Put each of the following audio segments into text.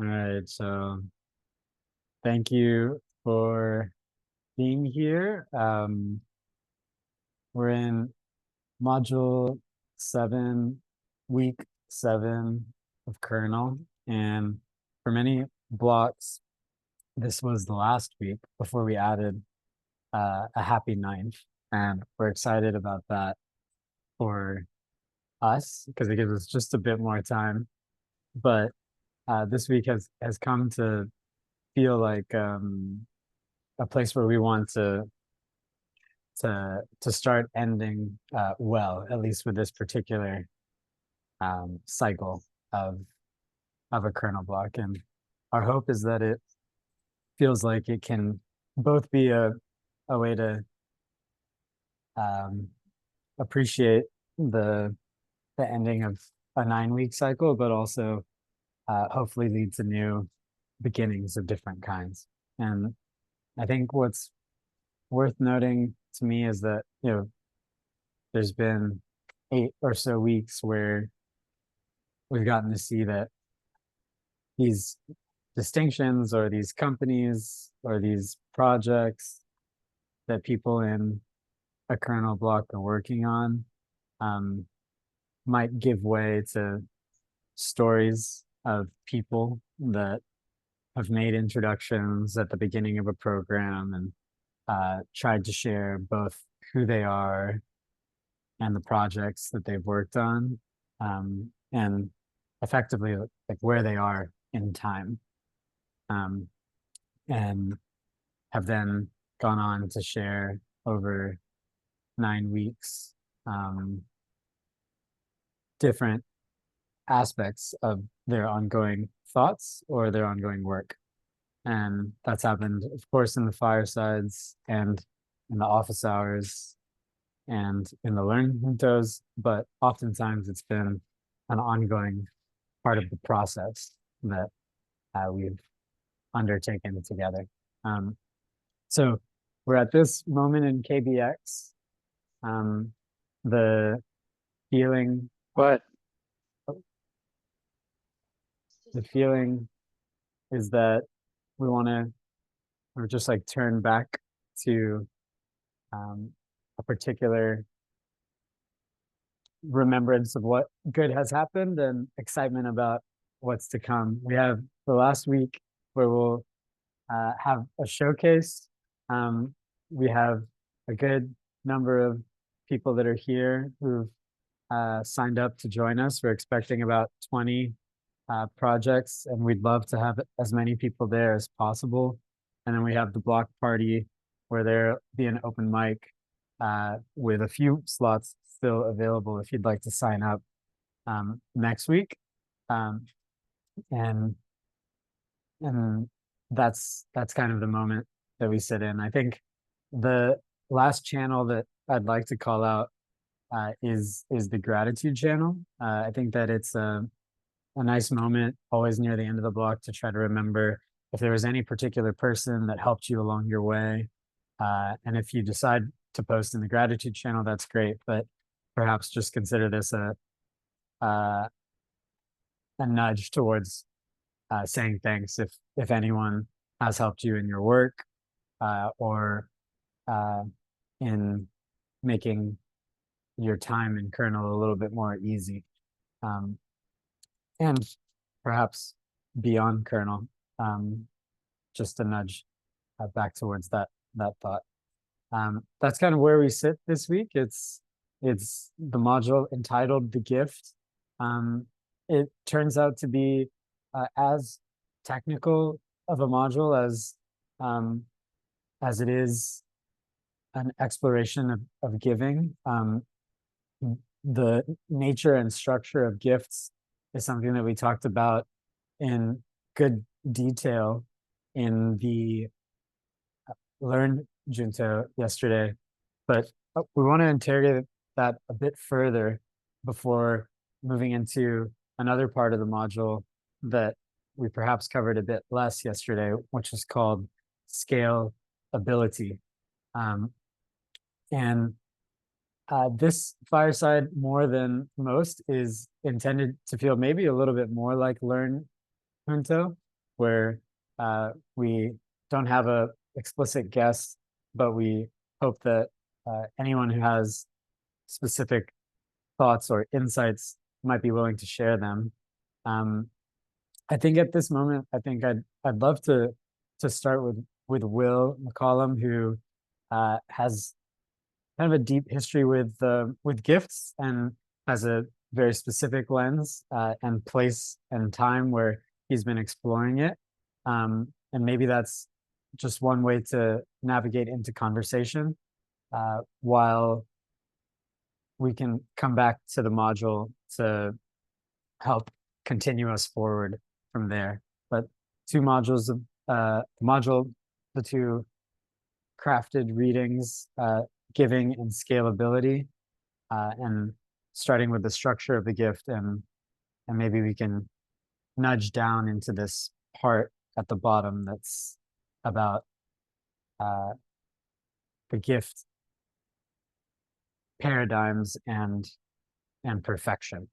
All right, so thank you for being here. We're in module 7, week 7 of kernel, and for many blocks, this was the last week before we added a happy ninth, and we're excited about that for us because it gives us just a bit more time. But this week has come to feel like a place where we want to start ending well, at least with this particular cycle of of a kernel block. And our hope is that it feels like it can both be a way to um, appreciate the the ending of a 9 week cycle, but also hopefully lead to new beginnings of different kinds. And I think what's worth noting to me is that there's been 8 or so weeks where we've gotten to see that these distinctions or these companies or these projects that people in a kernel block are working on um, might give way to stories of people that have made introductions at the beginning of a program and tried to share both who they are and the projects that they've worked on, and effectively like where they are in time, um, and have then gone on to share over 9 weeks different aspects of their ongoing thoughts or their ongoing work. And that's happened, of course, in the firesides and in the office hours and in the learn juntos, but oftentimes it's been an ongoing part of the process that we've undertaken together. Um, so we're at this moment in KBX. Um, the feeling, What? the feeling is that we want to, or just like turn back to um, a particular remembrance of what good has happened and excitement about what's to come. We have the last week where we'll have a showcase. We have a good number of people that are here who've signed up to join us. We're expecting about 20 projects, and we'd love to have as many people there as possible. And then we have the block party where there'll be an open mic with a few slots still available if you'd like to sign up next week. Um, and and that's kind of the moment that we sit in. I think the last channel that I'd like to call out is the gratitude channel. I think that it's a nice moment always near the end of the block to try to remember if there was any particular person that helped you along your way. And if you decide to post in the gratitude channel, that's great. But perhaps just consider this uh, a nudge towards saying thanks if anyone has helped you in your work or uh, in making your time in kernel a little bit more easy. Um, and perhaps beyond kernel, um, just a nudge back towards that thought. That's kind of where we sit this week. It's the module entitled "The Gift." Um, it turns out to be as technical of a module um, as it is an exploration of giving. The nature and structure of gifts is something that we talked about in good detail in the Learn Junto yesterday, but we want to interrogate that a bit further before moving into another part of the module that we perhaps covered a bit less yesterday, which is called scale ability. Um, and this fireside, more than most, is intended to feel maybe a little bit more like Learn Junto. where we don't have a explicit guest, but we hope that anyone who has specific thoughts or insights might be willing to share them. Um, I think at this moment, I think I'd love to start with Will McCollum, who has kind of a deep history with gifts and has a very specific lens and place and time where he's been exploring it. And maybe that's just one way to navigate into conversation while we can come back to the module to help continue us forward from there. But two modules of the two crafted readings, giving and scalability, and starting with the structure of the gift, and maybe we can nudge down into this part at the bottom that's about the gift paradigms and perfection.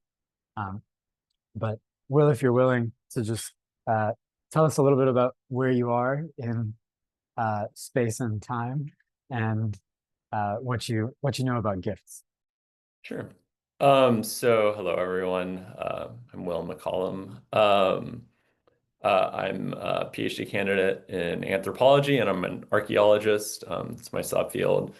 But Will, if you're willing to just tell us a little bit about where you are in space and time, and what you know about gifts. Sure. So hello everyone. I'm Will McCollum. I'm a PhD candidate in anthropology and I'm an archaeologist. It's my subfield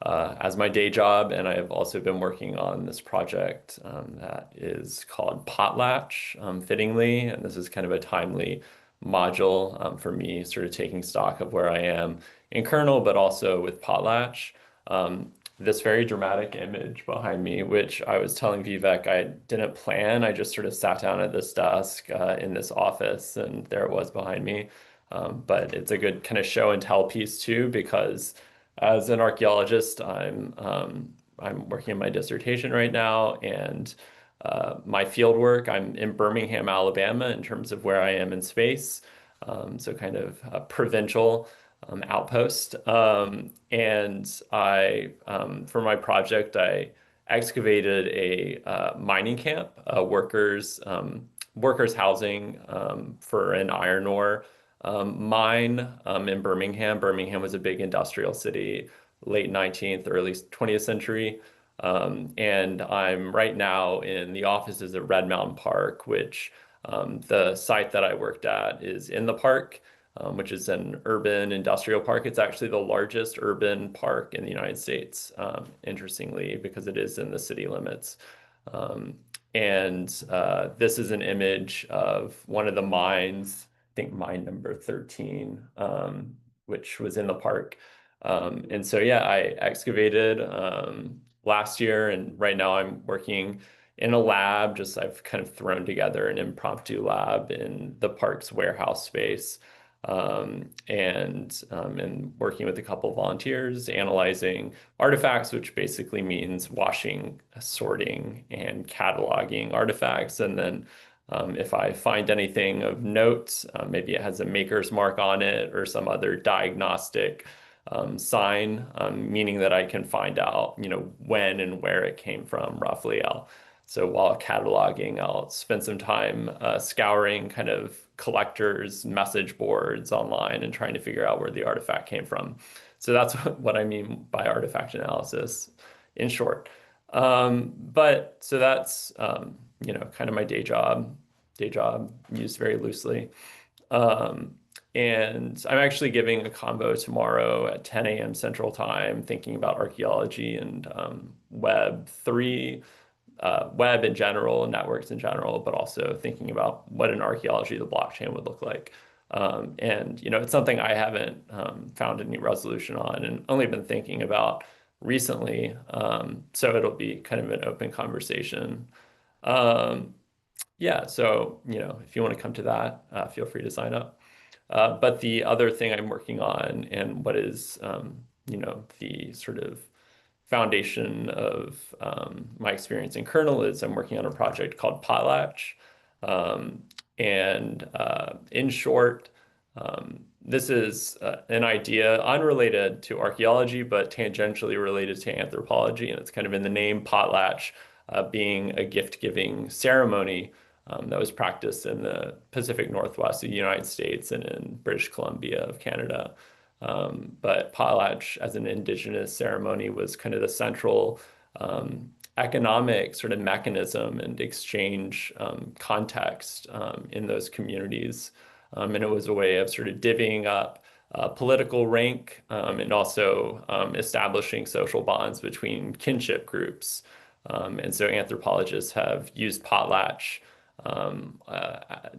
as my day job. And I have also been working on this project that is called Potlatch, fittingly. And this is kind of a timely module for me, sort of taking stock of where I am in kernel, but also with Potlatch. This very dramatic image behind me, which I was telling Vivek I didn't plan. I just sort of sat down at this desk in this office, and there it was behind me. But it's a good kind of show and tell piece too, because as an archaeologist, I'm working on my dissertation right now, and my field work, I'm in Birmingham, Alabama, in terms of where I am in space. So kind of a provincial outpost. And for my project, I excavated a mining camp, workers housing for an iron ore mine in Birmingham. Birmingham was a big industrial city, late 19th, early 20th century. And I'm right now in the offices at Red Mountain Park, which the site that I worked at is in the park, which is an urban industrial park. It's actually the largest urban park in the United States, interestingly, because it is in the city limits. Um, and this is an image of one of the mines, I think mine number 13, which was in the park. And so, yeah, I excavated last year, and right now I'm working in a lab. Just I've kind of thrown together an impromptu lab in the park's warehouse space, and working with a couple volunteers, analyzing artifacts, which basically means washing, sorting, and cataloging artifacts. And then if I find anything of note, maybe it has a maker's mark on it or some other diagnostic sign, meaning that I can find out, when and where it came from roughly. So while cataloging, I'll spend some time scouring kind of collectors' message boards online and trying to figure out where the artifact came from. So that's what I mean by artifact analysis in short. But so that's, kind of my day job used very loosely. Um, and I'm actually giving a convo tomorrow at 10 a.m. Central Time, thinking about archaeology and Web3, web in general, networks in general, but also thinking about what an archaeology of the blockchain would look like. And it's something I haven't found any resolution on and only been thinking about recently. So it'll be kind of an open conversation. Um, yeah, so if you want to come to that, feel free to sign up. But the other thing I'm working on, and what is the sort of foundation of my experience in kernel, is I'm working on a project called Potlatch. And in short, this is an idea unrelated to archaeology, but tangentially related to anthropology. And it's kind of in the name, Potlatch being a gift-giving ceremony. that was practiced in the Pacific Northwest of the United States and in British Columbia of Canada. But potlatch as an indigenous ceremony was kind of the central economic sort of mechanism and exchange context in those communities. And it was a way of sort of divvying up political rank and also establishing social bonds between kinship groups. And so anthropologists have used potlatch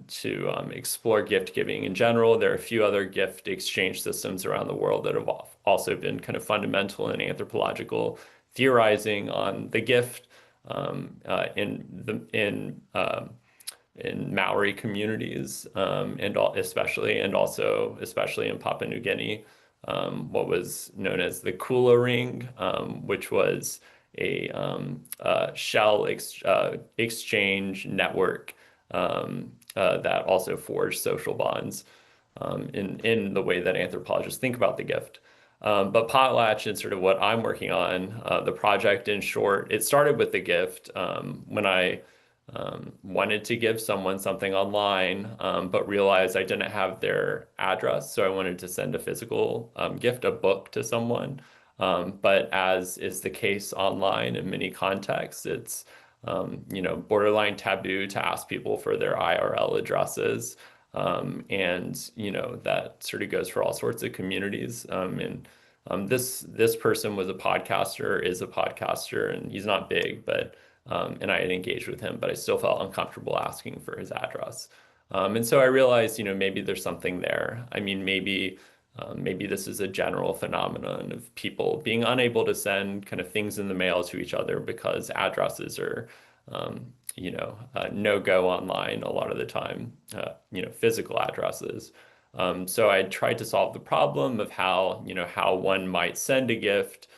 to explore gift giving in general. There are a few other gift exchange systems around the world that have also been kind of fundamental in anthropological theorizing on the gift in Maori communities, especially in Papua New Guinea, what was known as the Kula Ring, which was a exchange network that also forged social bonds in the way that anthropologists think about the gift. But potlatch and sort of what I'm working on, the project in short, it started with the gift when I wanted to give someone something online, but realized I didn't have their address. So I wanted to send a physical gift, a book to someone. But as is the case online in many contexts, it's borderline taboo to ask people for their IRL addresses. And that sort of goes for all sorts of communities. This person was a podcaster, is a podcaster, and he's not big, but and I had engaged with him, but I still felt uncomfortable asking for his address. And so I realized, maybe there's something there. I mean, maybe this is a general phenomenon of people being unable to send kind of things in the mail to each other because addresses are, no-go online a lot of the time, physical addresses. So I tried to solve the problem of how one might send a gift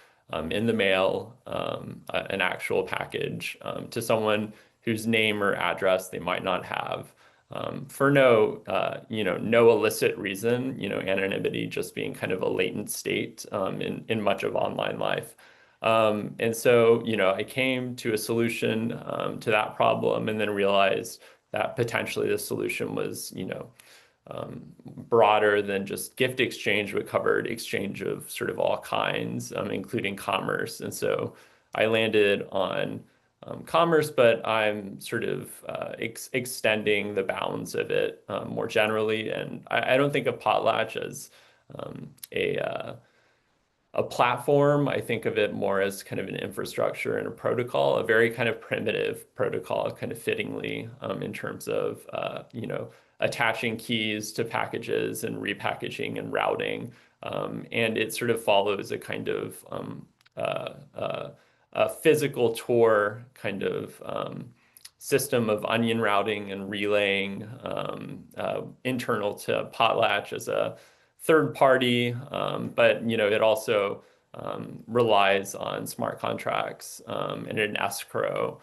in the mail, an actual package to someone whose name or address they might not have. For no illicit reason, anonymity just being kind of a latent state in much of online life. And so, I came to a solution to that problem and then realized that potentially the solution was, broader than just gift exchange, but covered exchange of sort of all kinds, including commerce. And so I landed on commerce, but I'm sort of extending the bounds of it more generally. And I don't think of potlatch as a platform. I think of it more as kind of an infrastructure and a protocol, a very kind of primitive protocol, kind of fittingly in terms of, attaching keys to packages and repackaging and routing. And it sort of follows a kind of a physical tour kind of system of onion routing and relaying internal to potlatch as a third party, but it also relies on smart contracts and an escrow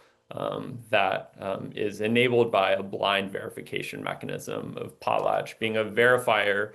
that is enabled by a blind verification mechanism of potlatch being a verifier,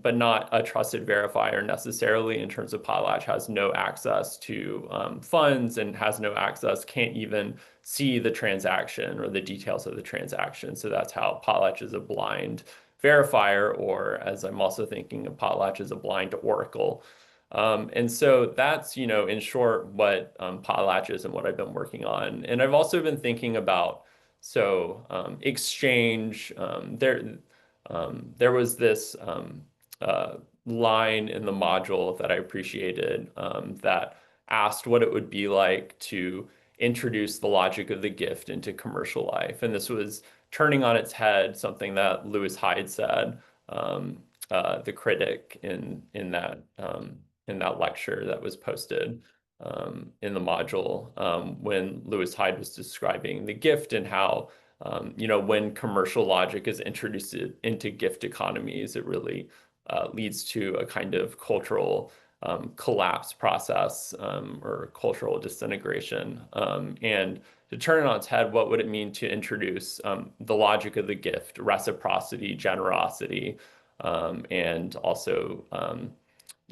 but not a trusted verifier necessarily in terms of potlatch has no access to funds and has no access, can't even see the transaction or the details of the transaction. So that's how potlatch is a blind verifier, or as I'm also thinking of potlatch as a blind oracle. And so that's, in short, what potlatch is and what I've been working on. And I've also been thinking about, exchange. There was this line in the module that I appreciated that asked what it would be like to introduce the logic of the gift into commercial life. And this was turning on its head something that Lewis Hyde said, the critic in that lecture that was posted in the module when Lewis Hyde was describing the gift and how when commercial logic is introduced into gift economies, it really leads to a kind of cultural collapse process or cultural disintegration. And to turn it on its head, what would it mean to introduce the logic of the gift, reciprocity, generosity, and also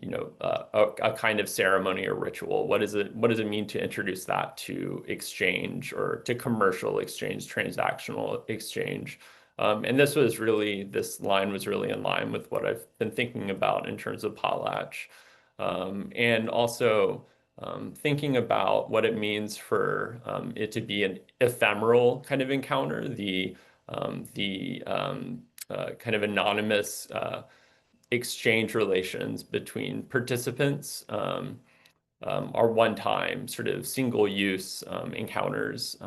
a kind of ceremony or ritual. What does it mean to introduce that to exchange or to commercial exchange, transactional exchange? And this line was really in line with what I've been thinking about in terms of potlatch. And also thinking about what it means for it to be an ephemeral kind of encounter, the kind of anonymous exchange relations between participants are one-time sort of single-use encounters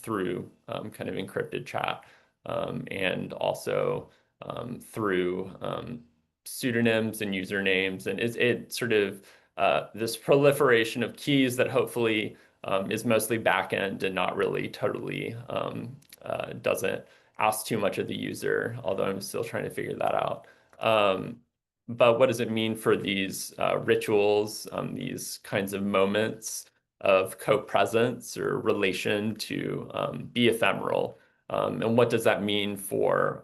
through kind of encrypted chat and also through pseudonyms and usernames. And it sort of this proliferation of keys that hopefully is mostly back-end and not really totally doesn't ask too much of the user, although I'm still trying to figure that out. But what does it mean for these rituals, these kinds of moments of co-presence or relation to be ephemeral? And what does that mean for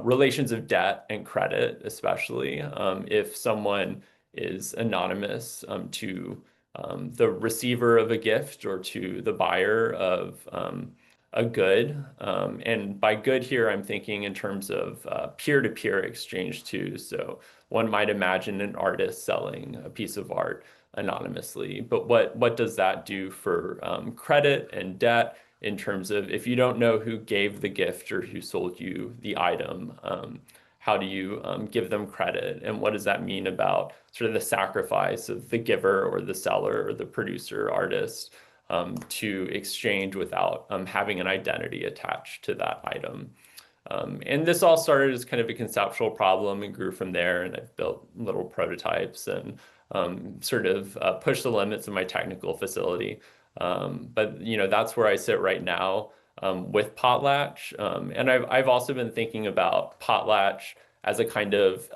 relations of debt and credit, especially if someone is anonymous to the receiver of a gift or to the buyer of a good. And by good here, I'm thinking in terms of peer-to-peer exchange too. So one might imagine an artist selling a piece of art anonymously. But what does that do for credit and debt in terms of if you don't know who gave the gift or who sold you the item? How do you give them credit? And what does that mean about sort of the sacrifice of the giver or the seller or the producer, artist? To exchange without having an identity attached to that item. And this all started as kind of a conceptual problem and grew from there. And I've built little prototypes and sort of pushed the limits of my technical facility. But that's where I sit right now with Potlatch. And I've also been thinking about Potlatch as a kind of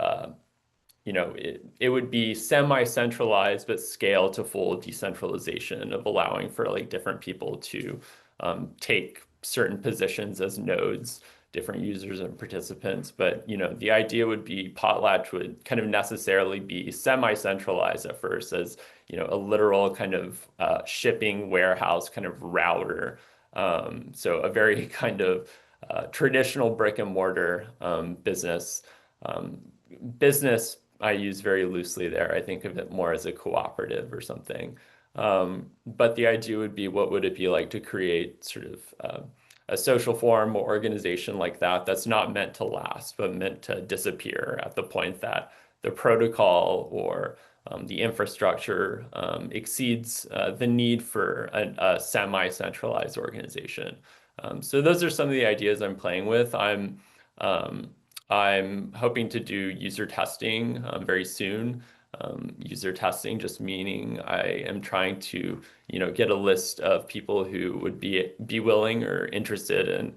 it would be semi-centralized but scale to full decentralization of allowing for like different people to take certain positions as nodes, different users and participants. But the idea would be Potlatch would kind of necessarily be semi-centralized at first as a literal kind of shipping warehouse kind of router. So a very kind of traditional brick and mortar business. Business I use very loosely there. I think of it more as a cooperative or something. But the idea would be, what would it be like to create sort of a social forum or organization like that that's not meant to last, but meant to disappear at the point that the protocol or the infrastructure exceeds the need for a semi-centralized organization. So those are some of the ideas I'm playing with. I'm hoping to do user testing very soon. User testing just meaning I am trying to, get a list of people who would be willing or interested in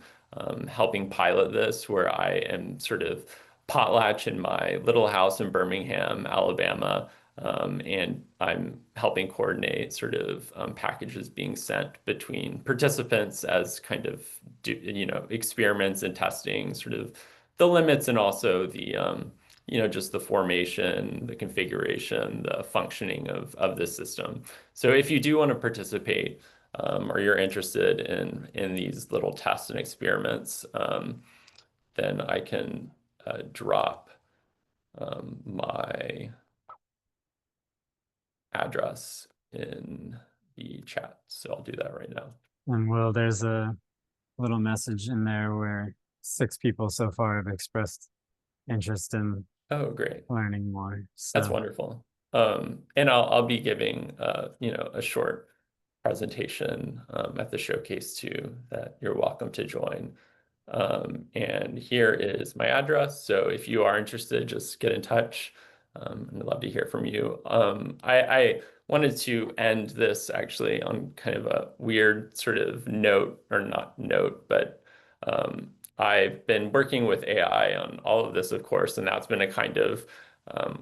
helping pilot this, where I am sort of potlatch in my little house in Birmingham, Alabama, and I'm helping coordinate sort of packages being sent between participants as kind of experiments and testing sort of the limits and also the just the formation, the configuration, the functioning of this system. So if you do want to participate or you're interested in these little tests and experiments, then I can drop my address in the chat. So I'll do that right now. And Will, there's a little message in there where 6 people so far have expressed interest in Oh, great. learning more. That's So wonderful. And I'll be giving a short presentation at the showcase too that you're welcome to join. And here is my address. So if you are interested, just get in touch. I'd love to hear from you. I wanted to end this actually on kind of a weird sort of note, or not note, but I've been working with AI on all of this, of course, and that's been a kind of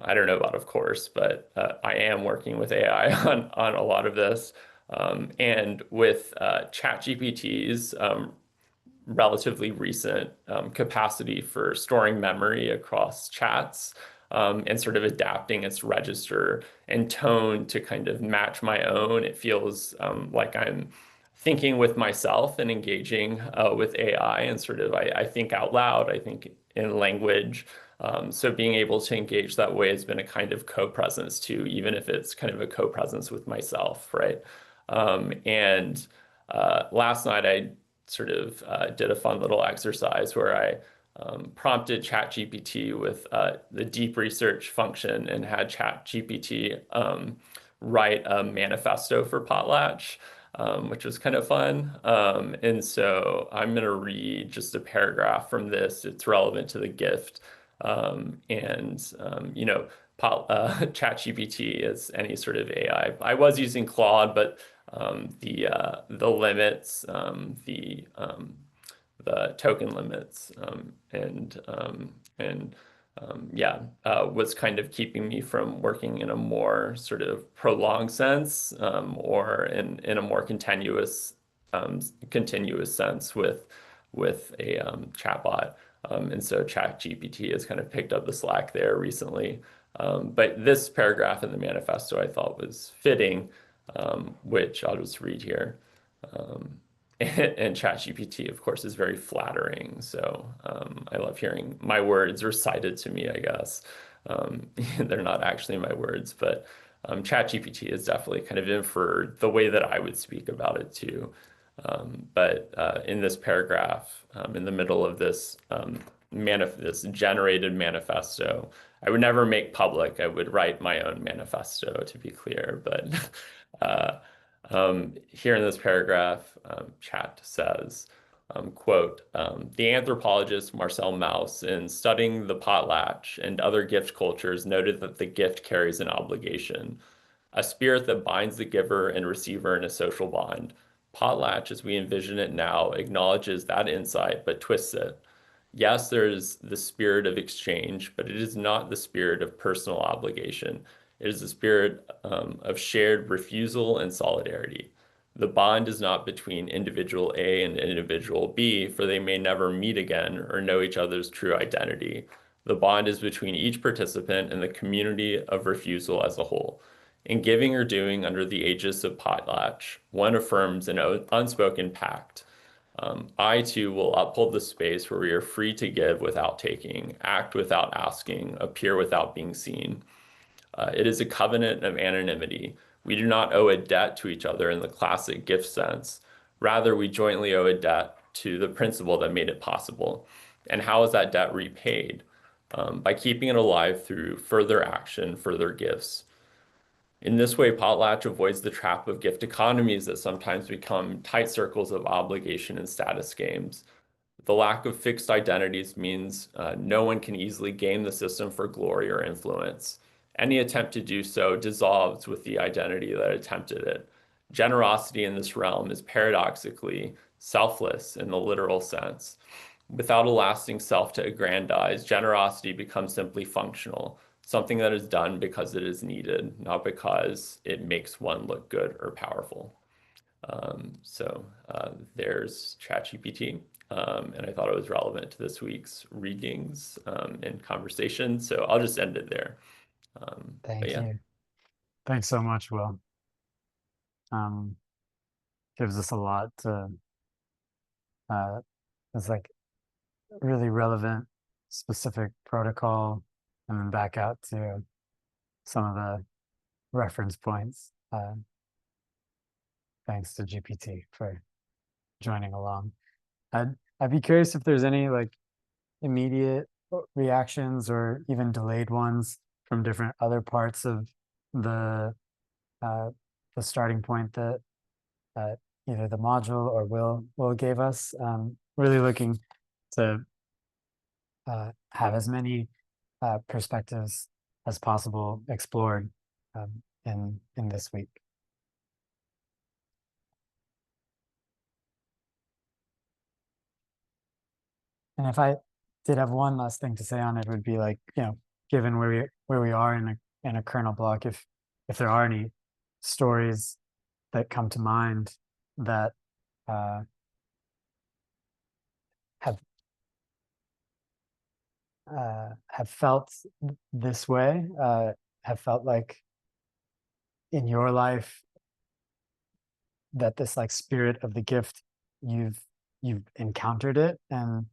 I don't know about of course, but I am working with AI on a lot of this. And with ChatGPT's relatively recent capacity for storing memory across chats, and sort of adapting its register and tone to kind of match my own. It feels like I'm thinking with myself and engaging with AI, and sort of I think out loud, I think in language. So being able to engage that way has been a kind of co-presence too, even if it's kind of a co-presence with myself, right? And last night I sort of did a fun little exercise where I prompted ChatGPT with the deep research function and had ChatGPT write a manifesto for Potlatch, which was kind of fun. And so I'm going to read just a paragraph from this. It's relevant to the gift. ChatGPT is any sort of AI. I was using Claude, but the limits, the token limits, was kind of keeping me from working in a more sort of prolonged sense, or in a more continuous sense with a chatbot. And so ChatGPT has kind of picked up the slack there recently. But this paragraph in the manifesto I thought was fitting, which I'll just read here. And ChatGPT, of course, is very flattering. So I love hearing my words recited to me, I guess. They're not actually my words, but ChatGPT is definitely kind of in for the way that I would speak about it too. But in this paragraph, in the middle of this this generated manifesto, I would never make public. I would write my own manifesto, to be clear. But here in this paragraph, Chat says, quote, the anthropologist Marcel Mauss, in studying the potlatch and other gift cultures, noted that the gift carries an obligation, a spirit that binds the giver and receiver in a social bond. Potlatch, as we envision it now, acknowledges that insight, but twists it. Yes, there's the spirit of exchange, but it is not the spirit of personal obligation. It is the spirit of shared refusal and solidarity. The bond is not between individual A and individual B, for they may never meet again or know each other's true identity. The bond is between each participant and the community of refusal as a whole. In giving or doing under the aegis of potlatch, one affirms an unspoken pact. I too will uphold the space where we are free to give without taking, act without asking, appear without being seen. It is a covenant of anonymity. We do not owe a debt to each other in the classic gift sense. Rather, we jointly owe a debt to the principle that made it possible. And how is that debt repaid? By keeping it alive through further action, further gifts. In this way, potlatch avoids the trap of gift economies that sometimes become tight circles of obligation and status games. The lack of fixed identities means no one can easily game the system for glory or influence. Any attempt to do so dissolves with the identity that attempted it. Generosity in this realm is paradoxically selfless in the literal sense. Without a lasting self to aggrandize, generosity becomes simply functional, something that is done because it is needed, not because it makes one look good or powerful. There's ChatGPT, and I thought it was relevant to this week's readings and conversation. So I'll just end it there. Thank you. Thanks so much, Will. Gives us a lot to, it's like really relevant, specific protocol, and then back out to some of the reference points. Thanks to GPT for joining along. I'd be curious if there's any like immediate reactions or even delayed ones from different other parts of the starting point that either the module or Will gave us. Really looking to have as many perspectives as possible explored in this week. And if I did have one last thing to say on it, would be like, given where we are in a kernel block, if there are any stories that come to mind that have have felt this way, have felt like in your life that this like spirit of the gift, you've you've encountered it and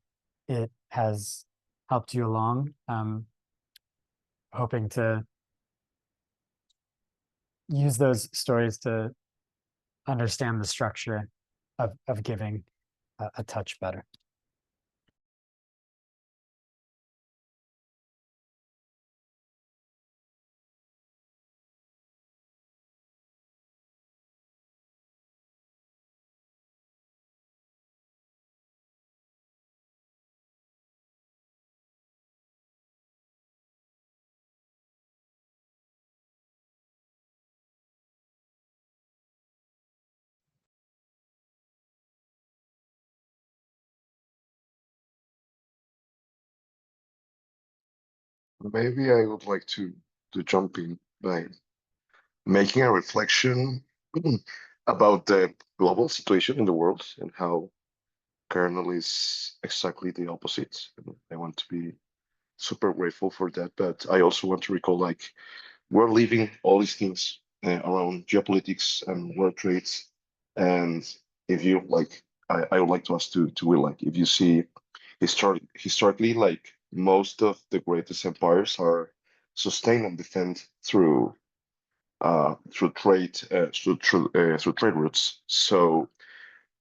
it has helped you along. Hoping to use those stories to understand the structure of giving a touch better. Maybe I would like to jump in by making a reflection about the global situation in the world and how kernel is exactly the opposite. And I want to be super grateful for that, but I also want to recall like we're living all these things around geopolitics and world trades. And if you like, I would like to ask to Will, like if you see historically, like most of the greatest empires are sustained and defend through trade routes. So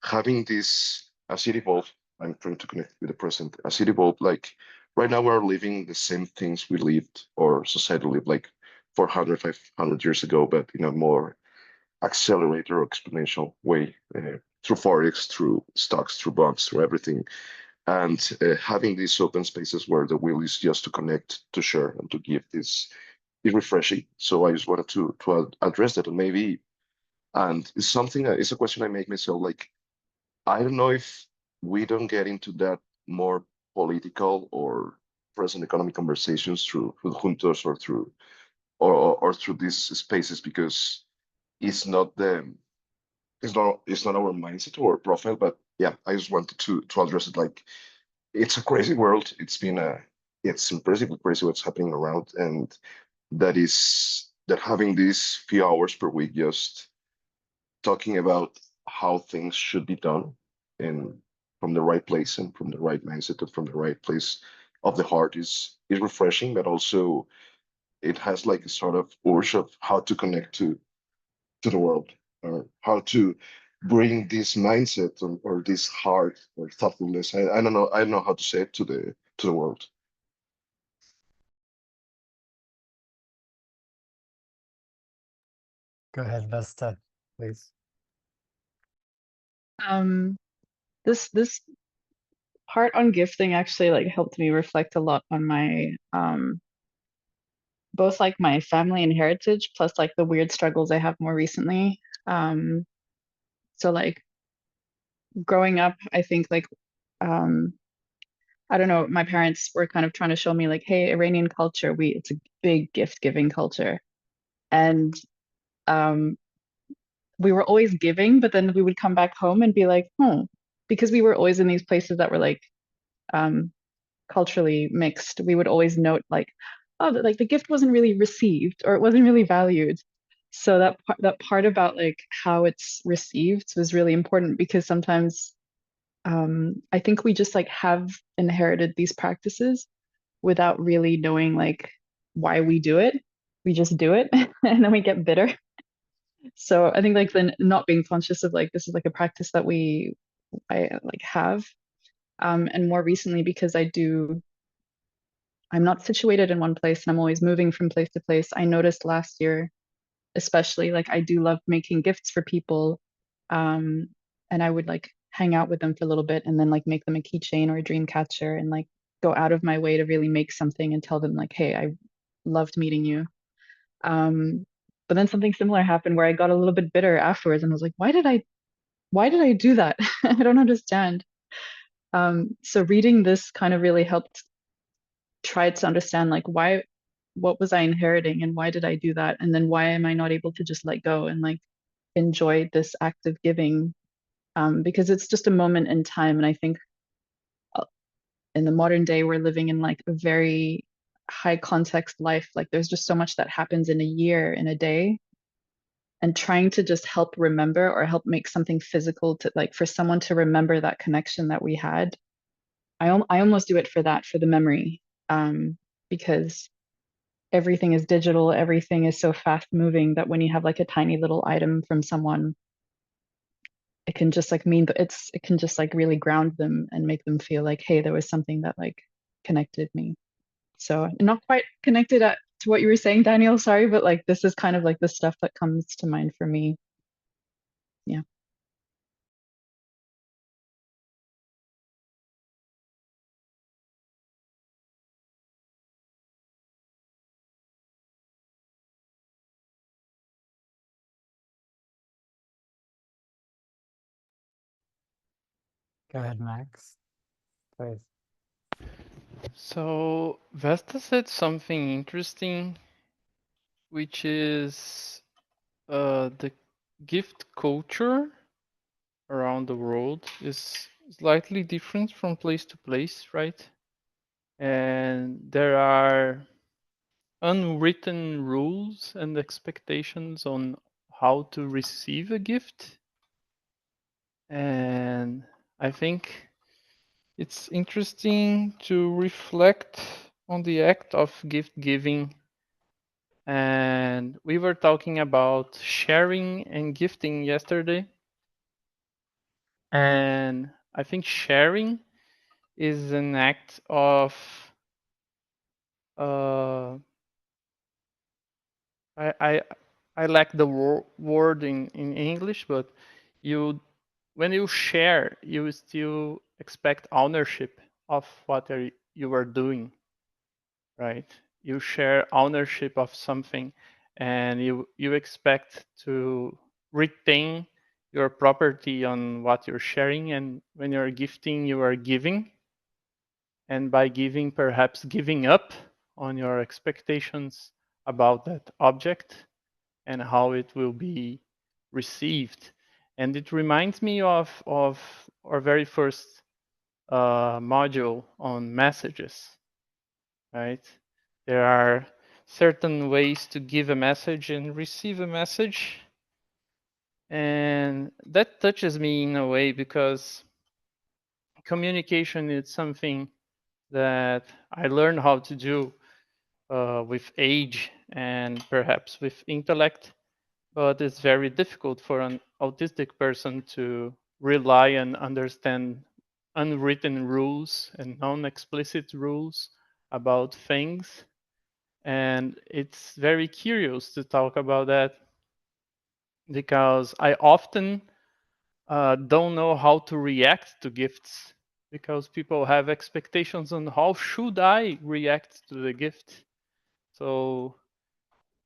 having this as it evolved, I'm trying to connect with the present. As it evolved, like right now we're living the same things we lived or society lived like 400, 500 years ago, but in a more accelerated or exponential way through forex, through stocks, through bonds, through everything. And having these open spaces where the will is just to connect, to share, and to give this is refreshing. So I just wanted to address that, and maybe, and it's something it's a question I make myself. Like I don't know if we don't get into that more political or present economic conversations through juntos or or through these spaces because it's not the it's not our mindset or profile. But yeah, I just wanted to address it. Like it's a crazy world. It's impressively crazy what's happening around, and that having these few hours per week just talking about how things should be done and from the right place and from the right mindset and from the right place of the heart is refreshing, but also it has like a sort of urge of how to connect to the world or how to bring this mindset or this heart or thoughtfulness. I don't know how to say it to the world. Go ahead, Vesta, please. Um, this part on gifting actually like helped me reflect a lot on my both like my family and heritage plus like the weird struggles I have more recently. So like growing up, I think like um I don't know, my parents were kind of trying to show me like, hey, Iranian culture, it's a big gift giving culture. And um we were always giving, but then we would come back home and be like, because we were always in these places that were like um culturally mixed, we would always note like, oh, like the gift wasn't really received or it wasn't really valued. So that part about like how it's received was really important because sometimes I think we just like have inherited these practices without really knowing like why we do it. We just do it and then we get bitter. So I think like the not being conscious of like this is like a practice that I like have. And more recently because I'm not situated in one place and I'm always moving from place to place. I noticed last year, especially, like I do love making gifts for people. Um, and I would like hang out with them for a little bit and then like make them a keychain or a dream catcher and like go out of my way to really make something and tell them like, hey, I loved meeting you. Um, but then something similar happened where I got a little bit bitter afterwards and was like, why did I do that? I don't understand. So reading this kind of really helped try to understand like what was I inheriting and why did I do that? And then why am I not able to just let go and like enjoy this act of giving? Because it's just a moment in time. And I think in the modern day, we're living in like a very high context life. Like there's just so much that happens in a year, in a day. And trying to just help remember or help make something physical to like for someone to remember that connection that we had. I almost do it for that, for the memory, because everything is digital, everything is so fast moving that when you have like a tiny little item from someone, it can just like mean that it can just like really ground them and make them feel like, hey, there was something that like connected me. So not quite connected to what you were saying, Daniel, sorry, but like this is kind of like the stuff that comes to mind for me. Yeah. Go ahead, Max. Please. So Vesta said something interesting, which is the gift culture around the world is slightly different from place to place, right? And there are unwritten rules and expectations on how to receive a gift. And I think it's interesting to reflect on the act of gift giving. And we were talking about sharing and gifting yesterday. And I think sharing is an act of I lack the word in English, but you when you share, you still expect ownership of what you are doing, right? You share ownership of something, and you expect to retain your property on what you're sharing. And when you're gifting, you are giving, and by giving, perhaps giving up on your expectations about that object and how it will be received. And it reminds me of our very first module on messages, right? There are certain ways to give a message and receive a message. And that touches me in a way because communication is something that I learned how to do with age and perhaps with intellect, but it's very difficult for an autistic person to rely and understand unwritten rules and non-explicit rules about things. And it's very curious to talk about that because I often don't know how to react to gifts because people have expectations on how should I react to the gift. So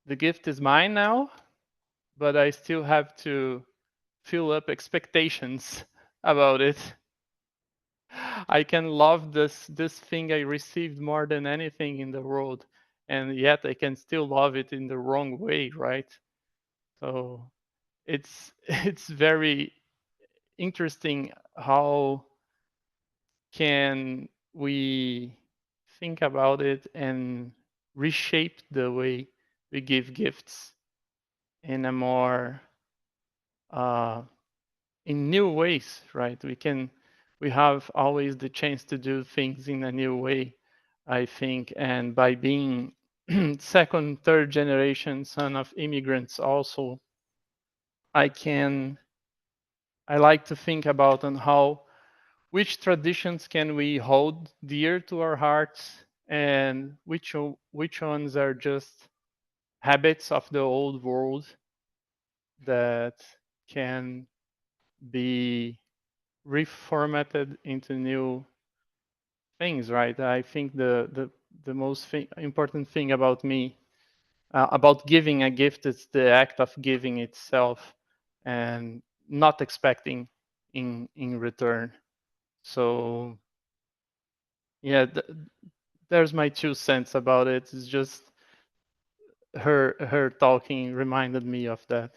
the gift is mine now, but I still have to fill up expectations about it. I can love this thing I received more than anything in the world, and yet I can still love it in the wrong way, right? So it's it's very interesting how can we think about it and reshape the way we give gifts in a more in new ways, right? We have always the chance to do things in a new way, I think. And by being second, third generation son of immigrants also, I like to think about on how which traditions can we hold dear to our hearts and which ones are just habits of the old world that can be reformatted into new things, right? I think the most important thing about me about giving a gift is the act of giving itself and not expecting in return. So yeah, there's my 2 cents about it. It's just her talking reminded me of that.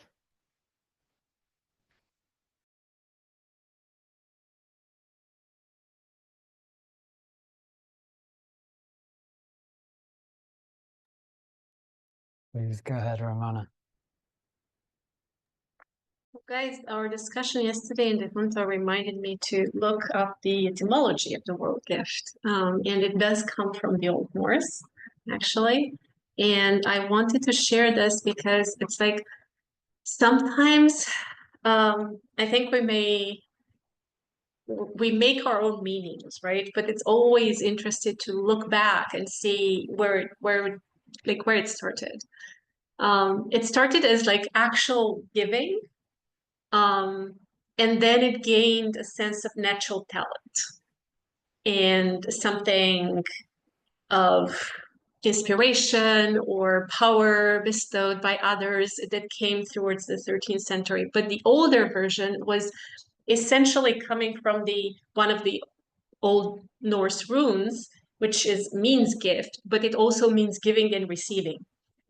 Please go ahead, Ramona. Guys, our discussion yesterday in the Junta reminded me to look up the etymology of the word gift. And it does come from the Old Norse, actually. And I wanted to share this because it's like sometimes I think we make our own meanings, right? But it's always interesting to look back and see where it started. It started as like actual giving. And then it gained a sense of natural talent and something of inspiration or power bestowed by others that came towards the 13th century. But the older version was essentially coming from one of the Old Norse runes, which means gift, but it also means giving and receiving.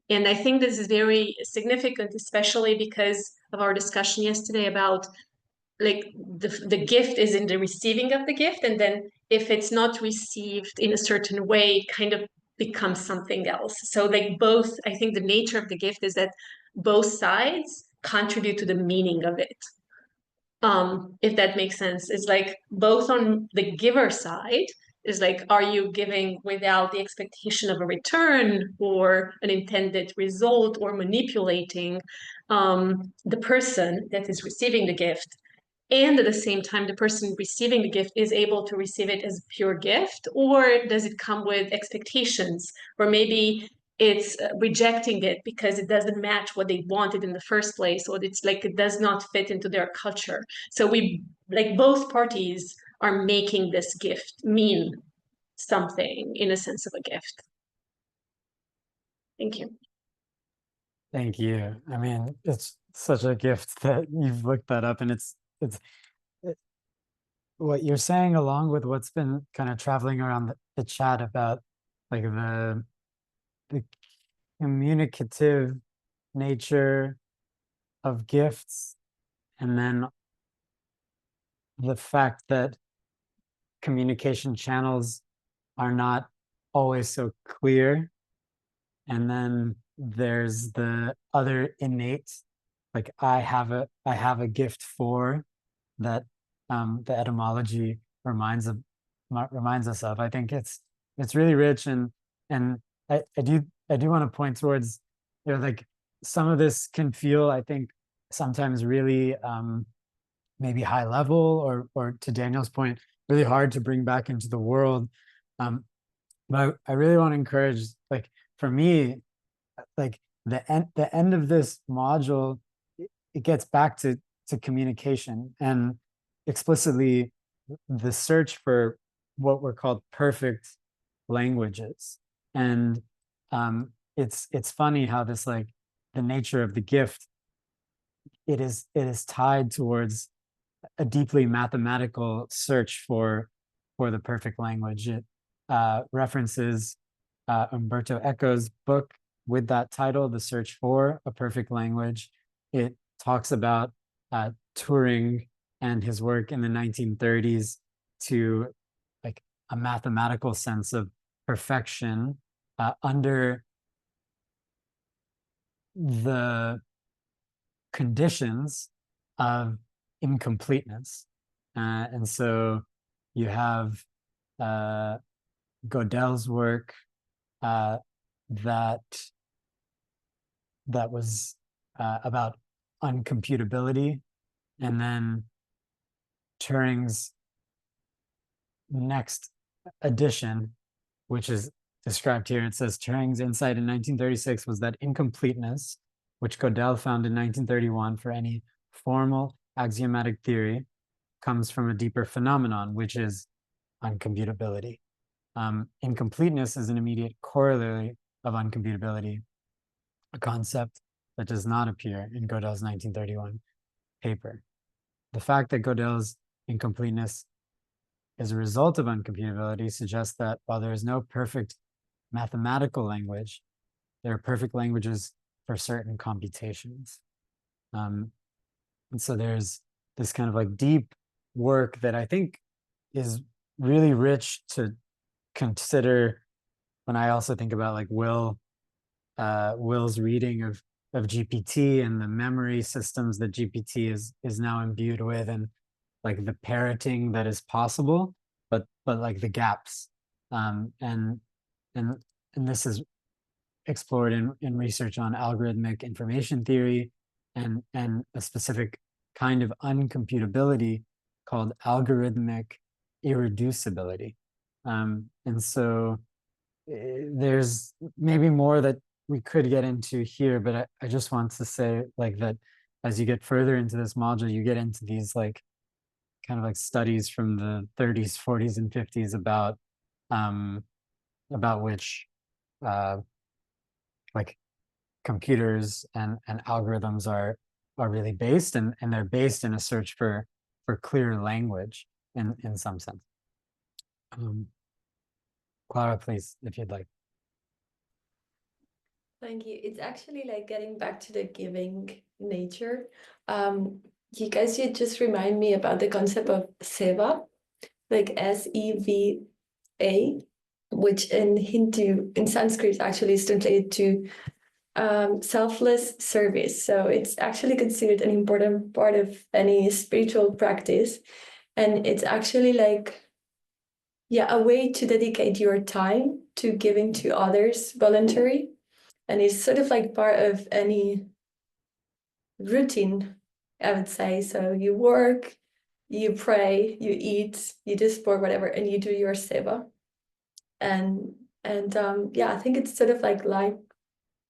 And I think this is very significant, especially because of our discussion yesterday about like the gift is in the receiving of the gift, and then if it's not received in a certain way, kind of becomes something else. So like both, I think the nature of the gift is that both sides contribute to the meaning of it. If that makes sense. It's like both on the giver side is like, are you giving without the expectation of a return or an intended result, or manipulating the person that is receiving the gift? And at the same time, the person receiving the gift is able to receive it as a pure gift, or does it come with expectations, or maybe it's rejecting it because it doesn't match what they wanted in the first place, or it's like it does not fit into their culture. So we, like, both parties are making this gift mean something in a sense of a gift. Thank you. Thank you. I mean, it's such a gift that you've looked that up, and it's what you're saying, along with what's been kind of traveling around the chat about like the communicative nature of gifts, and then the fact that communication channels are not always so clear. And then there's the other innate, like I have a gift for, that the etymology reminds us of. I think it's really rich, and I do want to point towards, like some of this can feel, I think, sometimes really maybe high level, or to Daniel's point, really hard to bring back into the world. But I really want to encourage, like for me, like the end of this module, it gets back to communication, and explicitly the search for what were called perfect languages. And it's funny how this, like the nature of the gift, it is tied towards a deeply mathematical search for the perfect language. It references Umberto Eco's book with that title, The Search for a Perfect Language. It talks about Turing and his work in the 1930s to like a mathematical sense of perfection under the conditions of incompleteness. And so you have Gödel's work that was about uncomputability, and then Turing's next edition, which is described here. It says Turing's insight in 1936 was that incompleteness, which Gödel found in 1931 for any formal axiomatic theory, comes from a deeper phenomenon, which is uncomputability. Incompleteness is an immediate corollary of uncomputability, a concept that does not appear in Gödel's 1931 paper. The fact that Gödel's incompleteness is a result of uncomputability suggests that while there is no perfect mathematical language, there are perfect languages for certain computations. And so there's this kind of like deep work that I think is really rich to consider when I also think about like will Will's reading of GPT and the memory systems that GPT is now imbued with, and like the parroting that is possible, but like the gaps. And and this is explored in research on algorithmic information theory and a specific kind of uncomputability called algorithmic irreducibility. And so there's maybe more that we could get into here, but I just want to say like that as you get further into this module, you get into these like kind of like studies from the 30s, 40s, and 50s about which like computers and algorithms are really based, and they're based in a search for clear language in some sense. Clara, please, if you'd like. Thank you. It's actually like getting back to the giving nature. You guys, you just remind me about the concept of seva, like seva, which in Hindu, in Sanskrit, actually is translated to selfless service. So it's actually considered an important part of any spiritual practice. And it's actually like, yeah, a way to dedicate your time to giving to others voluntary. And it's sort of like part of any routine, I would say. So you work, you pray, you eat, you do sport, whatever, and you do your seva. And yeah, I think it's sort of like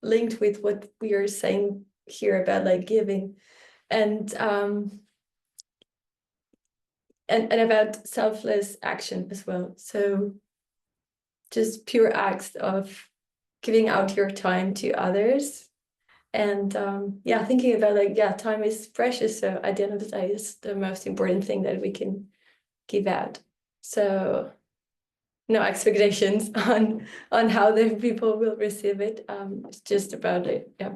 linked with what we are saying here about like giving and about selfless action as well. So just pure acts of giving out your time to others. And yeah, thinking about like, yeah, time is precious. So at the end of the day, it's the most important thing that we can give out. So no expectations on how the people will receive it. It's just about it, yeah.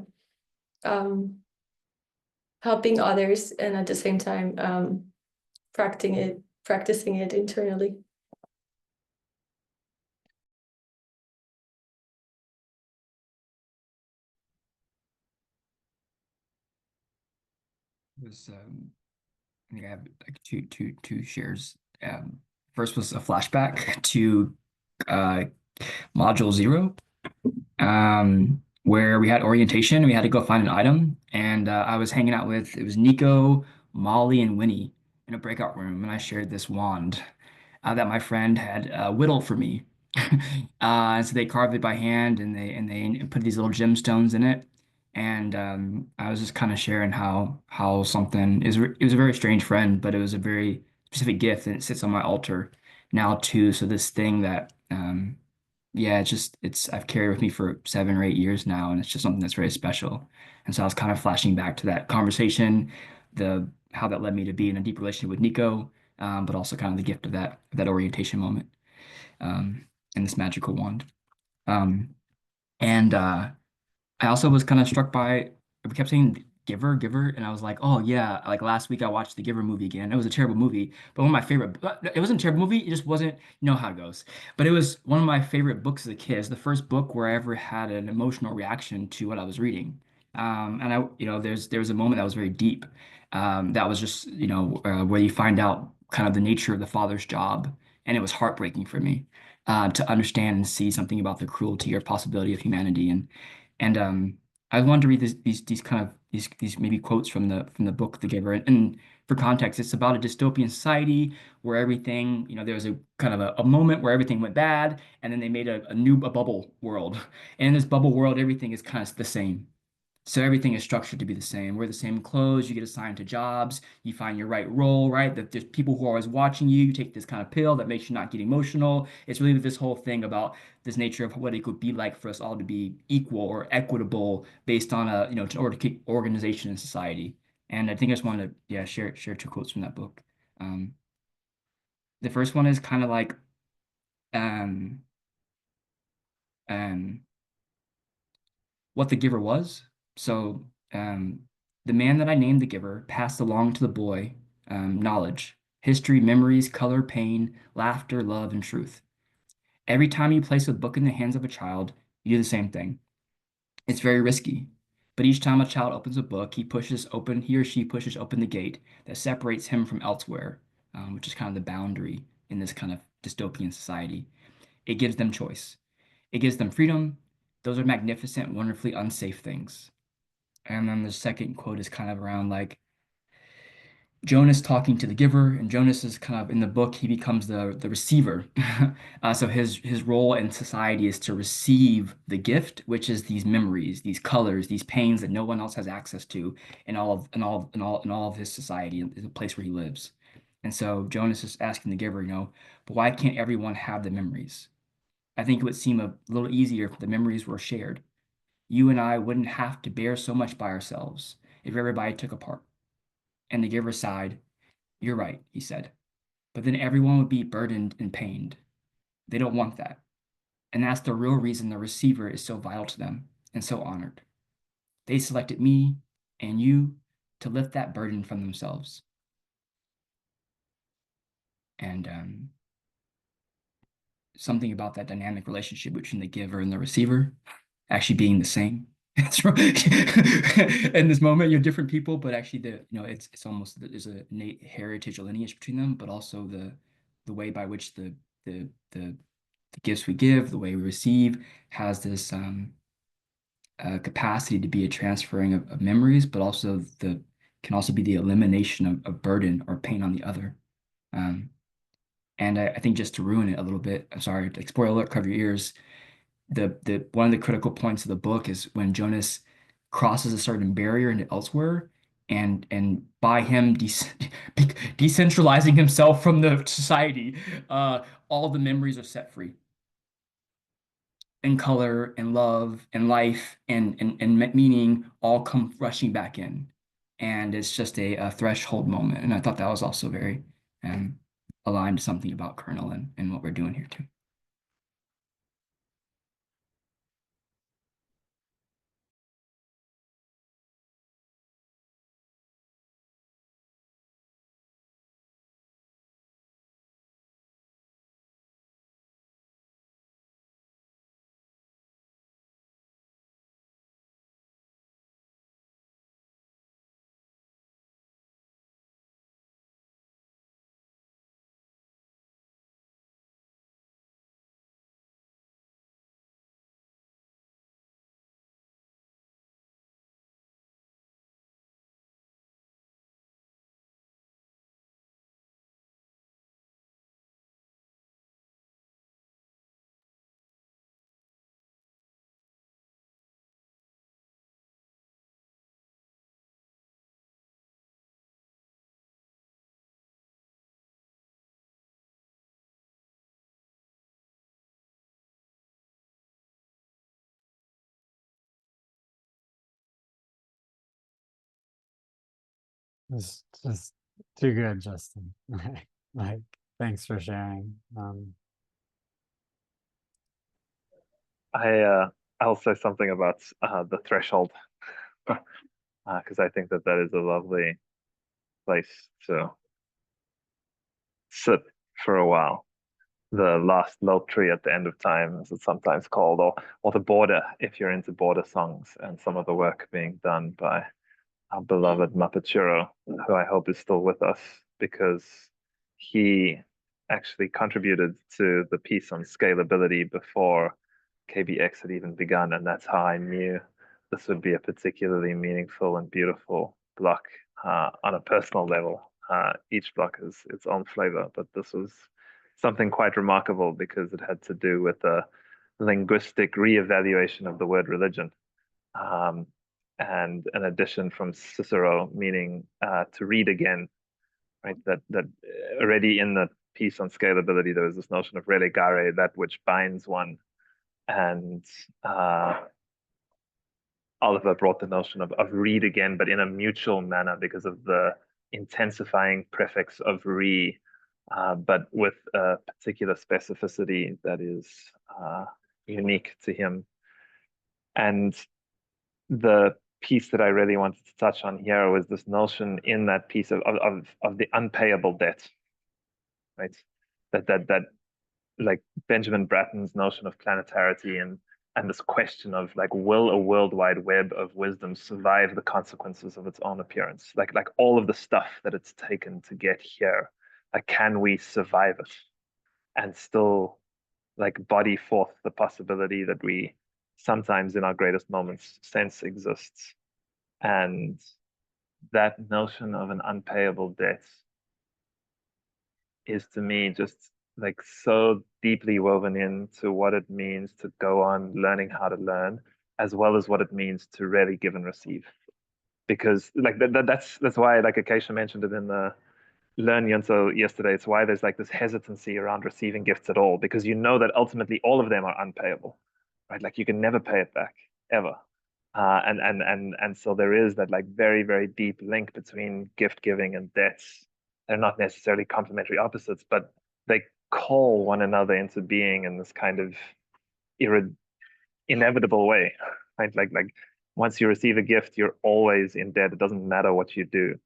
Helping others and at the same time practicing it internally. I think I have like two shares. First was a flashback to module 0, where we had orientation. We had to go find an item, and I was hanging out with, it was Nico, Molly, and Winnie in a breakout room, and I shared this wand that my friend had whittled for me. And so they carved it by hand, and they put these little gemstones in it. And I was just kind of sharing how something is. It was a very strange friend, but it was a very specific gift, and it sits on my altar now too. So this thing that yeah, it's I've carried with me for 7 or 8 years now, and it's just something that's very special. And so I was kind of flashing back to that conversation, how that led me to be in a deep relationship with Nico, but also kind of the gift of that orientation moment, and this magical wand. And I also was kind of struck by, we kept saying Giver, Giver, and I was like, oh yeah, like last week I watched the Giver movie again. It was a terrible movie, but one of my favorite, it wasn't a terrible movie, it just wasn't, you know how it goes. But it was one of my favorite books as a kid. It's the first book where I ever had an emotional reaction to what I was reading. And there was a moment that was very deep. That was just, where you find out kind of the nature of the father's job. And it was heartbreaking for me to understand and see something about the cruelty or possibility of humanity. And I wanted to read these maybe quotes from the book The Giver. And for context, it's about a dystopian society where everything, there was a kind of a moment where everything went bad, and then they made a bubble world. And in this bubble world, everything is kind of the same. So everything is structured to be the same. Wear the same clothes, you get assigned to jobs, you find your right role, right? That there's people who are always watching you. You take this kind of pill that makes you not get emotional. It's really this whole thing about this nature of what it could be like for us all to be equal or equitable based on in order to keep organization in society. And I think I just wanted to, share 2 quotes from that book. The first one is kind of like, um, what the giver was. So the man that I named the giver passed along to the boy knowledge, history, memories, color, pain, laughter, love, and truth. Every time you place a book in the hands of a child, you do the same thing. It's very risky. But each time a child opens a book, he or she pushes open the gate that separates him from elsewhere, which is kind of the boundary in this kind of dystopian society. It gives them choice. It gives them freedom. Those are magnificent, wonderfully unsafe things. And then the second quote is kind of around like Jonas talking to the giver, and Jonas is kind of in the book, he becomes the receiver. So his role in society is to receive the gift, which is these memories, these colors, these pains that no one else has access to in all of his society, in the place where he lives. And so Jonas is asking the giver, but why can't everyone have the memories? I think it would seem a little easier if the memories were shared. You and I wouldn't have to bear so much by ourselves if everybody took a part. And the giver sighed. You're right, he said. But then everyone would be burdened and pained. They don't want that. And that's the real reason the receiver is so vital to them and so honored. They selected me and you to lift that burden from themselves. And something about that dynamic relationship between the giver and the receiver actually being the same. In this moment, you're different people, but actually it's almost there's a innate heritage or lineage between them, but also the way by which the gifts we give, the way we receive, has this capacity to be a transferring of memories, but also can also be the elimination of burden or pain on the other. And I think just to ruin it a little bit, I'm sorry, like spoiler alert, cover your ears. The one of the critical points of the book is when Jonas crosses a certain barrier into elsewhere, and by him decentralizing himself from the society, all the memories are set free. And color and love and life and meaning all come rushing back in. And it's just a threshold moment. And I thought that was also very aligned to something about Kernel and what we're doing here too. It's just too good, Justin. Like, thanks for sharing. I'll say something about the threshold because I think that is a lovely place to sit for a while. The last love tree at the end of time, as it's sometimes called, or the border, if you're into border songs, and some of the work being done by our beloved Mapachiro, who I hope is still with us, because he actually contributed to the piece on scalability before KBX had even begun, and that's how I knew this would be a particularly meaningful and beautiful block on a personal level. Each block has its own flavor, but this was something quite remarkable because it had to do with a linguistic reevaluation of the word religion. And an addition from Cicero, meaning to read again, right? That already in the piece on scalability, there was this notion of relegare, that which binds one. And Oliver brought the notion of read again, but in a mutual manner because of the intensifying prefix of re, but with a particular specificity that is unique to him. And the piece that I really wanted to touch on here was this notion in that piece of the unpayable debt, right? That like Benjamin Bratton's notion of planetarity and and this question of like, will a world wide web of wisdom survive the consequences of its own appearance? Like all of the stuff that it's taken to get here, like, can we survive it and still like body forth the possibility that we sometimes in our greatest moments sense exists? And that notion of an unpayable debt is to me just like so deeply woven into what it means to go on learning how to learn, as well as what it means to really give and receive. Because like that's why, like Acacia mentioned it in the Learn Yunso yesterday, it's why there's like this hesitancy around receiving gifts at all, because you know that ultimately all of them are unpayable, right? Like you can never pay it back ever. And so there is that like very, very deep link between gift giving and debts. They're not necessarily complementary opposites, but they call one another into being in this kind of inevitable way, right? Like once you receive a gift, you're always in debt. It doesn't matter what you do.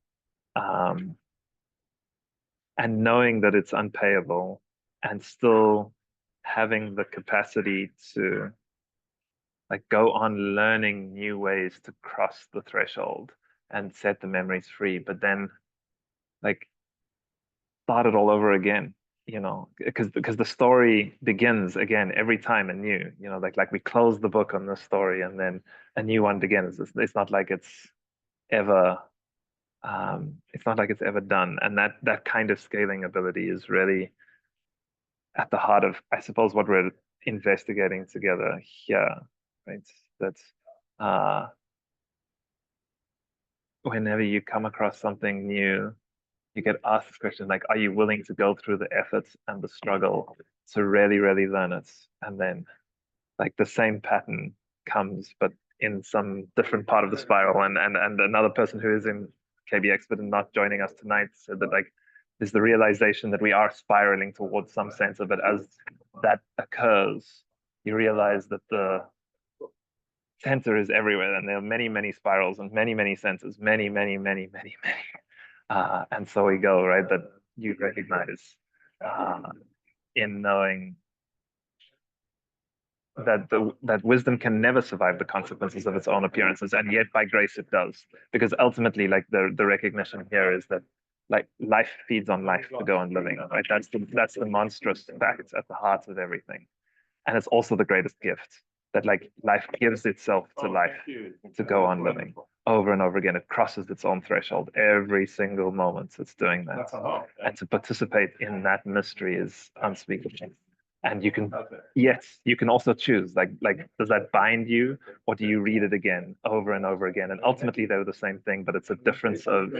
And knowing that it's unpayable and still having the capacity to like go on learning new ways to cross the threshold and set the memories free, but then like start it all over again, you know, because the story begins again every time anew, you know, like we close the book on this story and then a new one begins. It's not like it's ever done. And that kind of scaling ability is really at the heart of, I suppose, what we're investigating together here, right? That's whenever you come across something new, you get asked this question, like, are you willing to go through the efforts and the struggle to really, really learn it? And then like the same pattern comes, but in some different part of the spiral. And another person who is in KBX but not joining us tonight said that like there's the realization that we are spiraling towards some sense of it. As that occurs, you realize that the center is everywhere, and there are many, many spirals and many, many senses, many, many, many, many, many. And so we go, right, that you recognize in knowing that wisdom can never survive the consequences of its own appearances, and yet by grace it does. Because ultimately, like the recognition here is that like life feeds on life to go on living, right? That's the monstrous fact at the heart of everything. And it's also the greatest gift, that like life gives itself to life to go on living over and over again. It crosses its own threshold every single moment it's doing that. And to participate in that mystery is unspeakable. And you can, yes, you can also choose, like, does that bind you, or do you read it again over and over again? And ultimately they're the same thing, but it's a difference of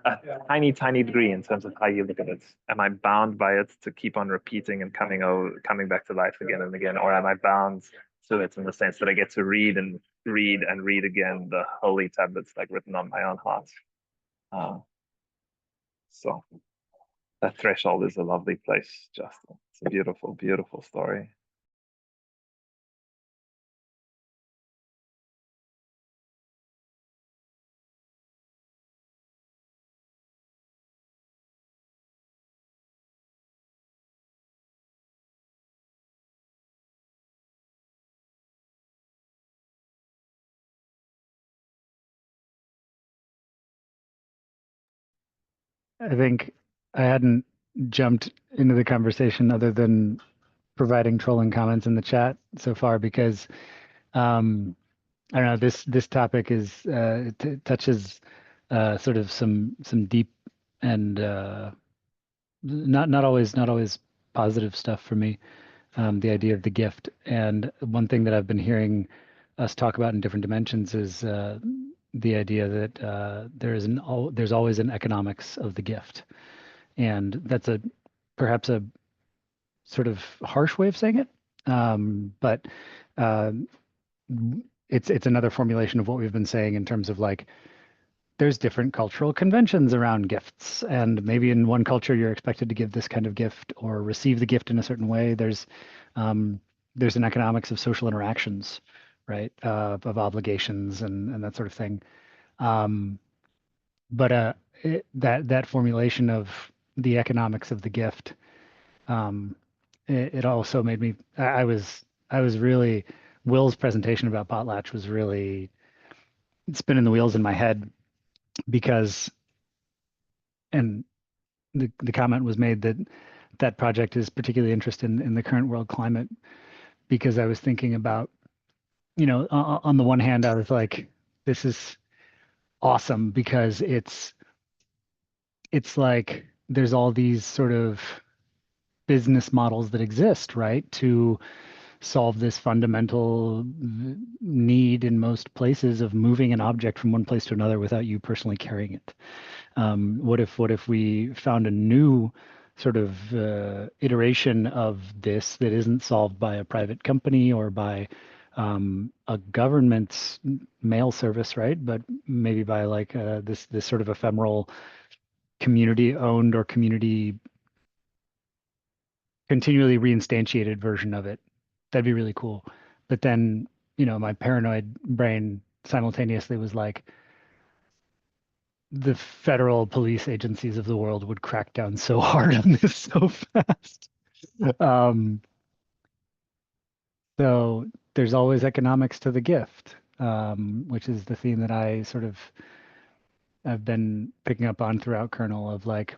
a tiny, tiny degree in terms of how you look at it. Am I bound by it to keep on repeating and coming back to life again and again, or am I bound to it in the sense that I get to read and read and read again the holy tablets like written on my own heart? So that threshold is a lovely place, Justin. It's a beautiful, beautiful story. I think I hadn't jumped into the conversation other than providing trolling comments in the chat so far because I don't know, this topic is it touches sort of some deep and not always positive stuff for me. The idea of the gift, and one thing that I've been hearing us talk about in different dimensions is the idea that there's always an economics of the gift, and that's perhaps a sort of harsh way of saying it, but it's another formulation of what we've been saying in terms of like there's different cultural conventions around gifts, and maybe in one culture you're expected to give this kind of gift or receive the gift in a certain way. There's an economics of social interactions, right? Of obligations and that sort of thing. But that formulation of the economics of the gift it also made me, I was really, Will's presentation about Potlatch was really spinning the wheels in my head because, and the comment was made that that project is particularly interested in the current world climate, because I was thinking about, on the one hand, I was like, this is awesome because it's like there's all these sort of business models that exist, right, to solve this fundamental need in most places of moving an object from one place to another without you personally carrying it. What if we found a new sort of iteration of this that isn't solved by a private company or by a government's mail service, right? But maybe by like this sort of ephemeral community owned or community continually reinstantiated version of it. That'd be really cool. But then, my paranoid brain simultaneously was like, the federal police agencies of the world would crack down so hard on this so fast. So there's always economics to the gift, which is the theme that I've been picking up on throughout Kernel, of like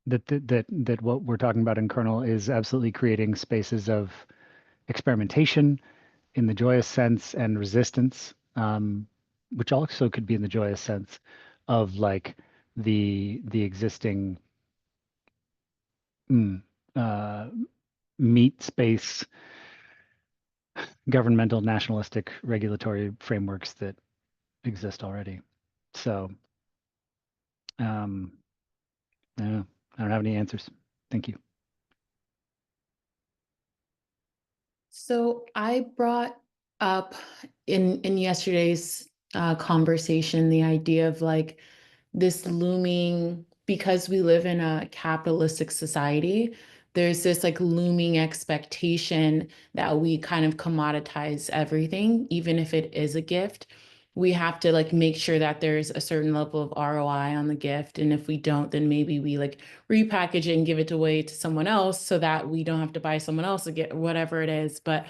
that what we're talking about in Kernel is absolutely creating spaces of experimentation in the joyous sense and resistance, which also could be in the joyous sense of like the existing uh, meat space governmental nationalistic regulatory frameworks that exist already. So I don't know. I don't have any answers. Thank you. So I brought up in yesterday's conversation the idea of like this looming, because we live in a capitalistic society, there's this like looming expectation that we kind of commoditize everything, even if it is a gift. We have to like make sure that there's a certain level of ROI on the gift. And if we don't, then maybe we like repackage it and give it away to someone else so that we don't have to buy someone else to get whatever it is. But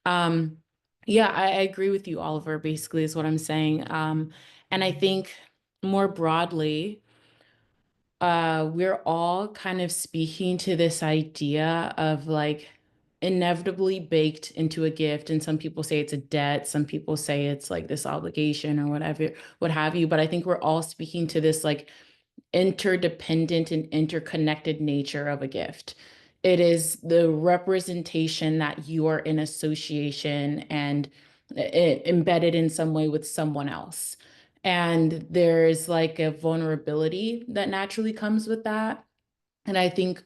yeah, I agree with you, Oliver, basically is what I'm saying. And I think more broadly, we're all kind of speaking to this idea of like inevitably baked into a gift. And some people say it's a debt, some people say it's like this obligation or whatever, what have you. But I think we're all speaking to this like interdependent and interconnected nature of a gift. It is the representation that you are in association and embedded in some way with someone else. And there's like a vulnerability that naturally comes with that. And I think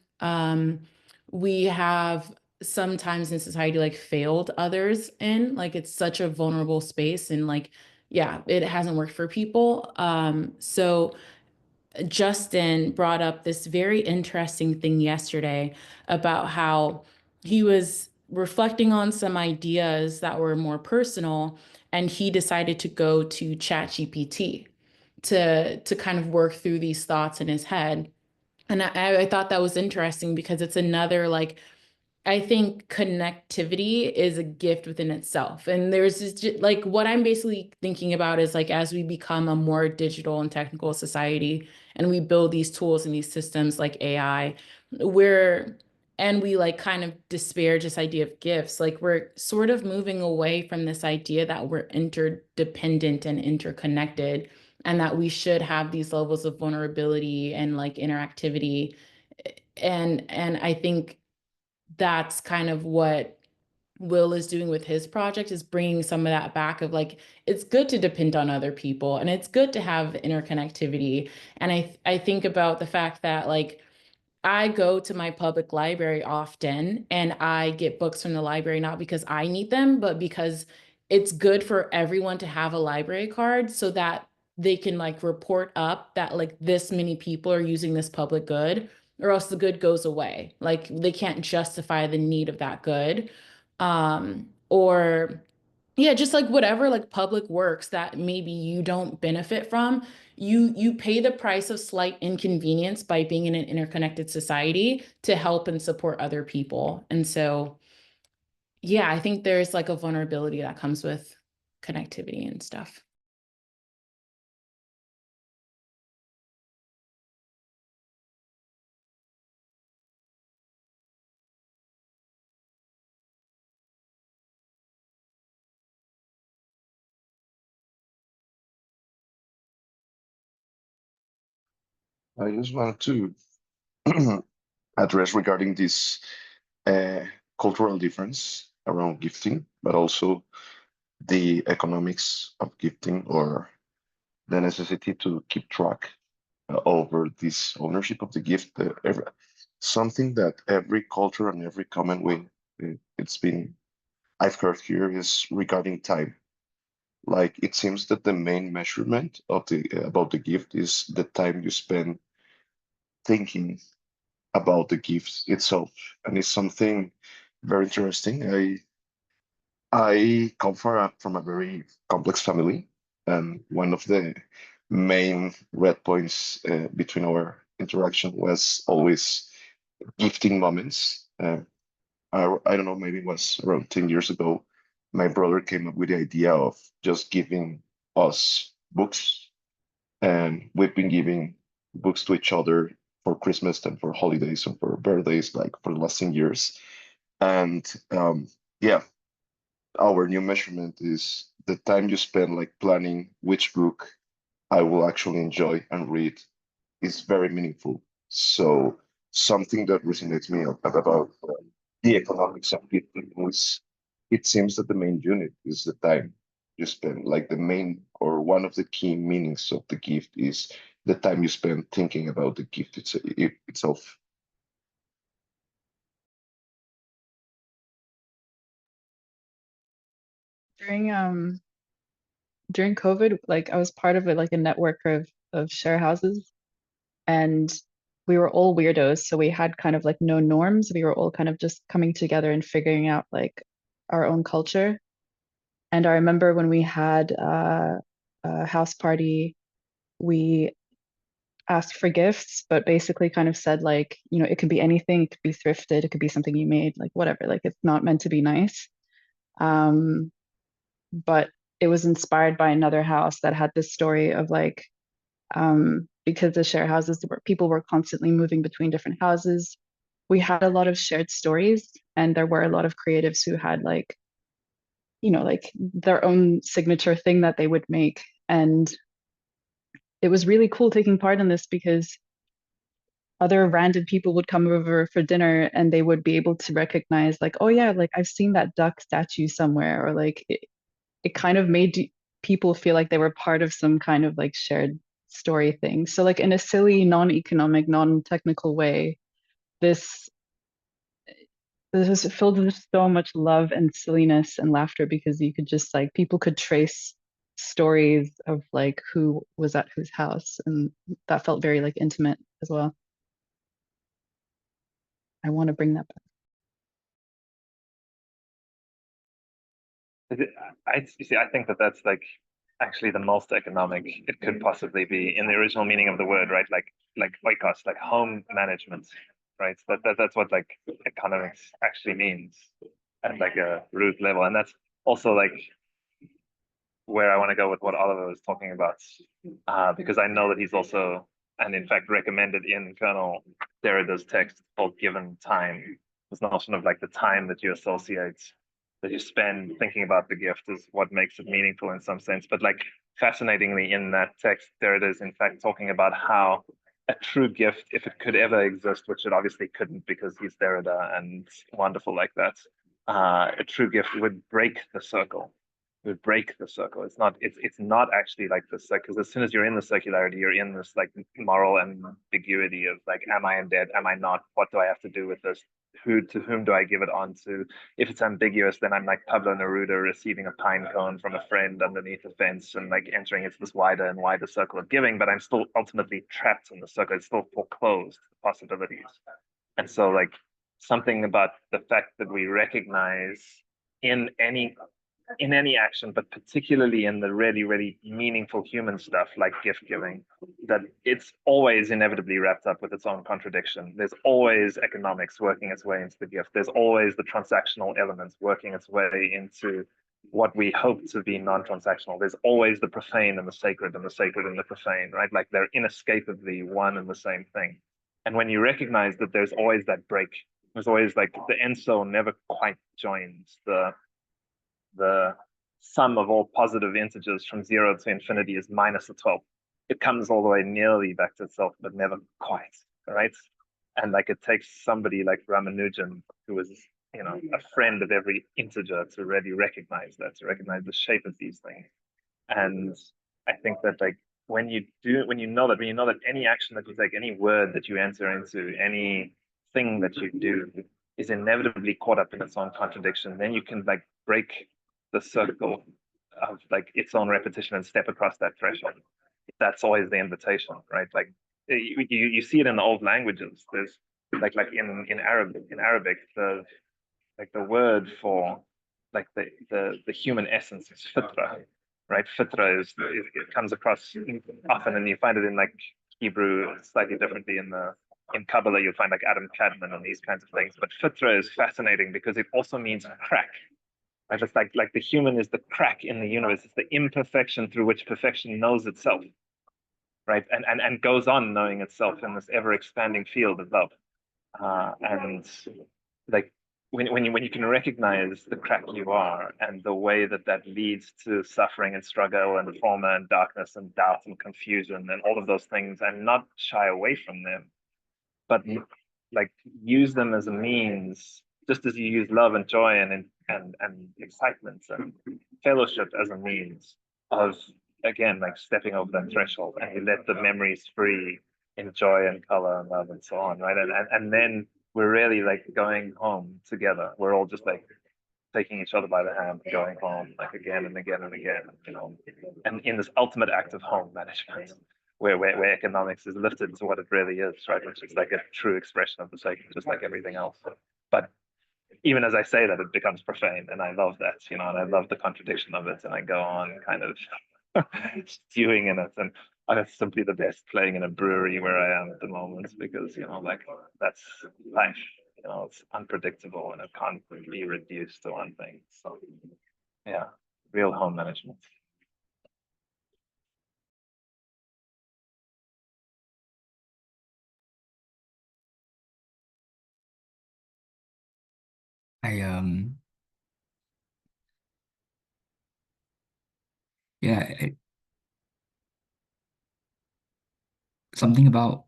we have sometimes in society like failed others in, like it's such a vulnerable space, and like, yeah, it hasn't worked for people. So Justin brought up this very interesting thing yesterday about how he was reflecting on some ideas that were more personal, and he decided to go to ChatGPT to kind of work through these thoughts in his head. And I thought that was interesting because it's another like, I think connectivity is a gift within itself. And there's this, like, what I'm basically thinking about is like, as we become a more digital and technical society and we build these tools and these systems like AI, and we like kind of disparage this idea of gifts, like we're sort of moving away from this idea that we're interdependent and interconnected, and that we should have these levels of vulnerability and like interactivity. And I think that's kind of what Will is doing with his project, is bringing some of that back of like, it's good to depend on other people and it's good to have interconnectivity. And I think about the fact that like, I go to my public library often and I get books from the library, not because I need them, but because it's good for everyone to have a library card so that they can like report up that like this many people are using this public good, or else the good goes away. Like they can't justify the need of that good. Or yeah, just like whatever like public works that maybe you don't benefit from, you pay the price of slight inconvenience by being in an interconnected society to help and support other people. And so, yeah, I think there's like a vulnerability that comes with connectivity and stuff. I just wanted to address regarding this cultural difference around gifting, but also the economics of gifting or the necessity to keep track over this ownership of the gift. Something that every culture and every common way I've heard here is regarding time. Like it seems that the main measurement of the about the gift is the time you spend thinking about the gift itself, and it's something very interesting. I come from a very complex family, and one of the main red points between our interaction was always gifting moments. I don't know, maybe it was around 10 years ago. My brother came up with the idea of just giving us books, and we've been giving books to each other for Christmas and for holidays and for birthdays, like for the last 10 years. And yeah, our new measurement is the time you spend like planning which book I will actually enjoy and read is very meaningful. So something that resonates me about the economics of gifting is it seems that the main unit is the time you spend. Like the main or one of the key meanings of the gift is the time you spend thinking about the gift itself. During COVID, like I was part of a network of share houses, and we were all weirdos, so we had kind of like no norms. We were all kind of just coming together and figuring out like our own culture. And I remember when we had a house party, we asked for gifts, but basically kind of said like, you know, it could be anything, it could be thrifted, it could be something you made, like whatever, like it's not meant to be nice. But it was inspired by another house that had this story of like, because the share houses were people were constantly moving between different houses. We had a lot of shared stories, and there were a lot of creatives who had like, you know, like their own signature thing that they would make. And it was really cool taking part in this because other random people would come over for dinner and they would be able to recognize like, oh yeah, like I've seen that duck statue somewhere, or like it kind of made people feel like they were part of some kind of like shared story thing. So like in a silly, non-economic, non-technical way, this is filled with so much love and silliness and laughter because you could just like people could trace stories of like who was at whose house, and that felt very like intimate as well. I want to bring that back. I think that that's like actually the most economic it could possibly be in the original meaning of the word, right? Like oikos, like home management, right? That's what like economics actually means at like a root level, and that's also like where I want to go with what Oliver was talking about, because I know that he's also, and in fact recommended in Colonel Derrida's text called Given Time, this notion of like the time that you associate, that you spend thinking about the gift is what makes it meaningful in some sense. But like fascinatingly in that text, Derrida is in fact talking about how a true gift, if it could ever exist, which it obviously couldn't because he's Derrida and wonderful like that, a true gift would break the circle. Would break the circle. It's not actually like this, like, because as soon as you're in the circularity, you're in this like moral ambiguity of like, am I in debt? Am I not? What do I have to do with this? To whom do I give it on to? If it's ambiguous, then I'm like Pablo Neruda receiving a pine cone from a friend underneath a fence and like entering into this wider and wider circle of giving, but I'm still ultimately trapped in the circle. It's still foreclosed possibilities. And so like something about the fact that we recognize in any in any action, but particularly in the really, really meaningful human stuff like gift giving, that it's always inevitably wrapped up with its own contradiction. There's always economics working its way into the gift. There's always the transactional elements working its way into what we hope to be non-transactional. There's always the profane and the sacred and the sacred and the profane, right? Like they're inescapably one and the same thing. And when you recognize that there's always that break, there's always like the enso never quite joins the sum of all positive integers from 0 to infinity is minus the 12. It comes all the way nearly back to itself, but never quite, right? And like it takes somebody like Ramanujan, who was, you know, a friend of every integer, to really recognize that, to recognize the shape of these things. And I think that like when you know that any action that you take, any word that you enter into, any thing that you do is inevitably caught up in its own contradiction, then you can like break the circle of like its own repetition and step across that threshold. That's always the invitation, right? Like you see it in the old languages. There's like in Arabic, the word for like the human essence is fitra, right? Fitra is it comes across often, and you find it in like Hebrew slightly differently in Kabbalah. You'll find like Adam Kadmon and these kinds of things. But fitra is fascinating because it also means crack. Right? It's like the human is the crack in the universe. It's the imperfection through which perfection knows itself, right? And goes on knowing itself in this ever expanding field of love. And like when you can recognize the crack you are and the way that leads to suffering and struggle and trauma and darkness and doubt and confusion and all of those things, and not shy away from them, but like use them as a means, just as you use love and joy and excitement and fellowship as a means of, again, like stepping over that threshold, and you let the memories free in joy and color and love and so on, right? And then we're really like going home together. We're all just like taking each other by the hand, going home like again and again and again, you know, and in this ultimate act of home management, where economics is lifted to what it really is, right? Which is like a true expression of the sacred, just like everything else. But even as I say that, it becomes profane, and I love that, you know, and I love the contradiction of it, and I go on kind of stewing in it, and it's simply the best playing in a brewery where I am at the moment, because, you know, like that's life, you know, it's unpredictable and it can't be reduced to one thing. So yeah, real home management. Yeah, something about,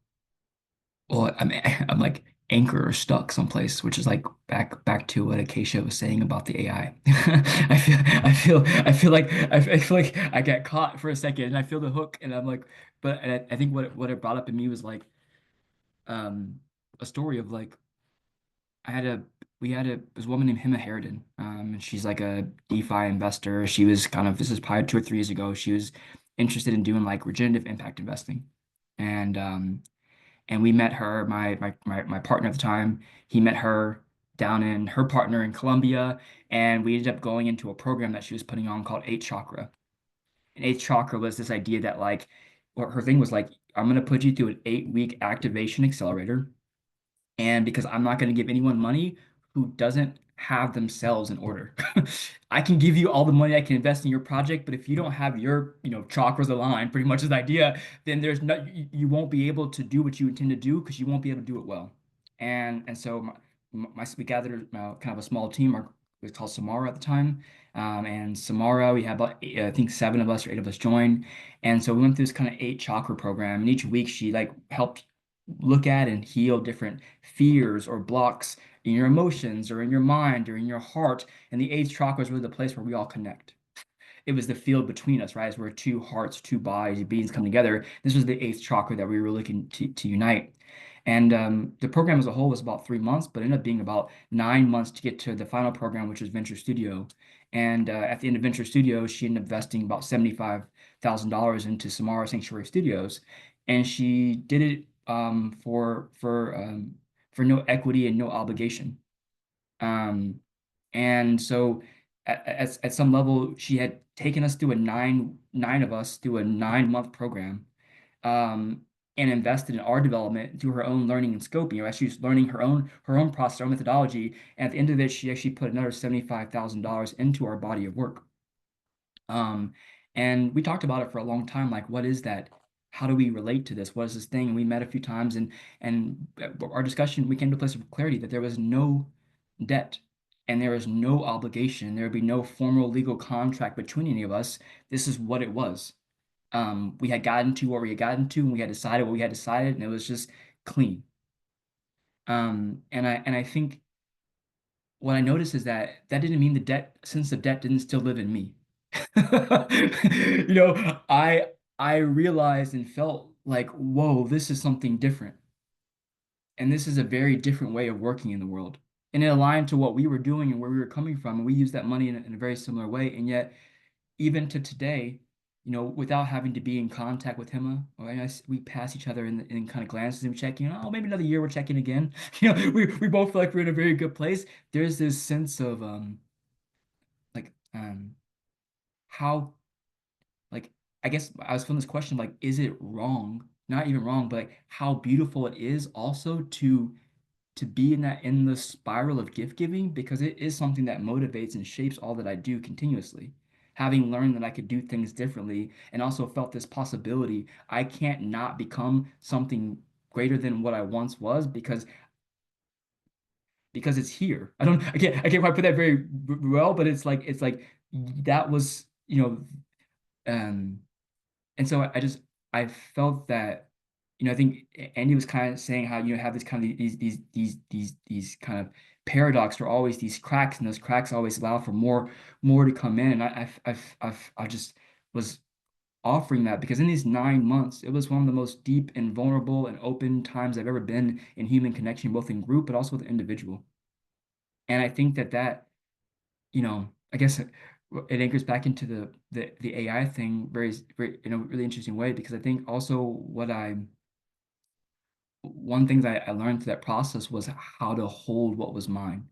well, I'm like anchored or stuck someplace, which is like back to what Acacia was saying about the AI. I feel like I feel like I got caught for a second, and I feel the hook, and I'm like, but I think what it brought up in me was like a story of like we had this woman named Hima Harridan, and she's like a DeFi investor. She was this is probably 2 or 3 years ago. She was interested in doing like regenerative impact investing, and we met her, my partner at the time. He met her down in her partner in Colombia, and we ended up going into a program that she was putting on called 8 Chakra. And 8 Chakra was this idea that like, what her thing was like, I'm gonna put you through an 8-week activation accelerator. And because I'm not going to give anyone money who doesn't have themselves in order. I can give you all the money I can invest in your project, but if you don't have your, chakras aligned, pretty much is the idea, then there's no, you won't be able to do what you intend to do, because you won't be able to do it well. And so we gathered kind of a small team. It was called Samara at the time. And Samara, we had about, I think 7 of us or 8 of us joined. And so we went through this kind of 8 chakra program. And each week she like helped look at and heal different fears or blocks in your emotions or in your mind or in your heart. And the 8th chakra is really the place where we all connect. It was the field between us, right? As we're 2 hearts, 2 bodies, beings come together. This was the 8th chakra that we were looking to unite. And the program as a whole was about 3 months, but ended up being about 9 months to get to the final program, which was Venture Studio. And at the end of Venture Studio, she ended up investing about $75,000 into Samara Sanctuary Studios. And she did it for no equity and no obligation. And so at some level, she had taken us through nine of us through a 9-month program, and invested in our development through her own learning and scoping. As she was learning her own process, her own methodology, and at the end of it, she actually put another $75,000 into our body of work. And we talked about it for a long time, like, what is that? How do we relate to this? What is this thing? And we met a few times, and our discussion, we came to a place of clarity that there was no debt and there was no obligation. There would be no formal legal contract between any of us. This is what it was. We had gotten to where we had gotten to, and we had decided what we had decided, and it was just clean. And I think what I noticed is that didn't mean the sense of debt didn't still live in me. You know, I realized and felt like, whoa, this is something different. And this is a very different way of working in the world. And it aligned to what we were doing and where we were coming from. And we used that money in a very similar way. And yet, even to today, you know, without having to be in contact with him, we pass each other in kind of glances and checking, oh, maybe another year we're checking again. You know, we both feel like we're in a very good place. There's this sense of how, like, I guess I was feeling this question, like, is it wrong? Not even wrong, but like how beautiful it is also to be in that endless spiral of gift giving, because it is something that motivates and shapes all that I do continuously. Having learned that I could do things differently and also felt this possibility, I can't not become something greater than what I once was because it's here. I can't quite put that very well, but it's like that was, you know, and so I felt that, you know, I think Andy was kind of saying how you have this kind of these kind of paradox, or always these cracks, and those cracks always allow for more to come in. And I just was offering that because in these 9 months, it was one of the most deep and vulnerable and open times I've ever been in human connection, both in group but also with individual. And I think that, you know, I guess it anchors back into the AI thing very in a really interesting way, because I think also one thing that I learned through that process was how to hold what was mine,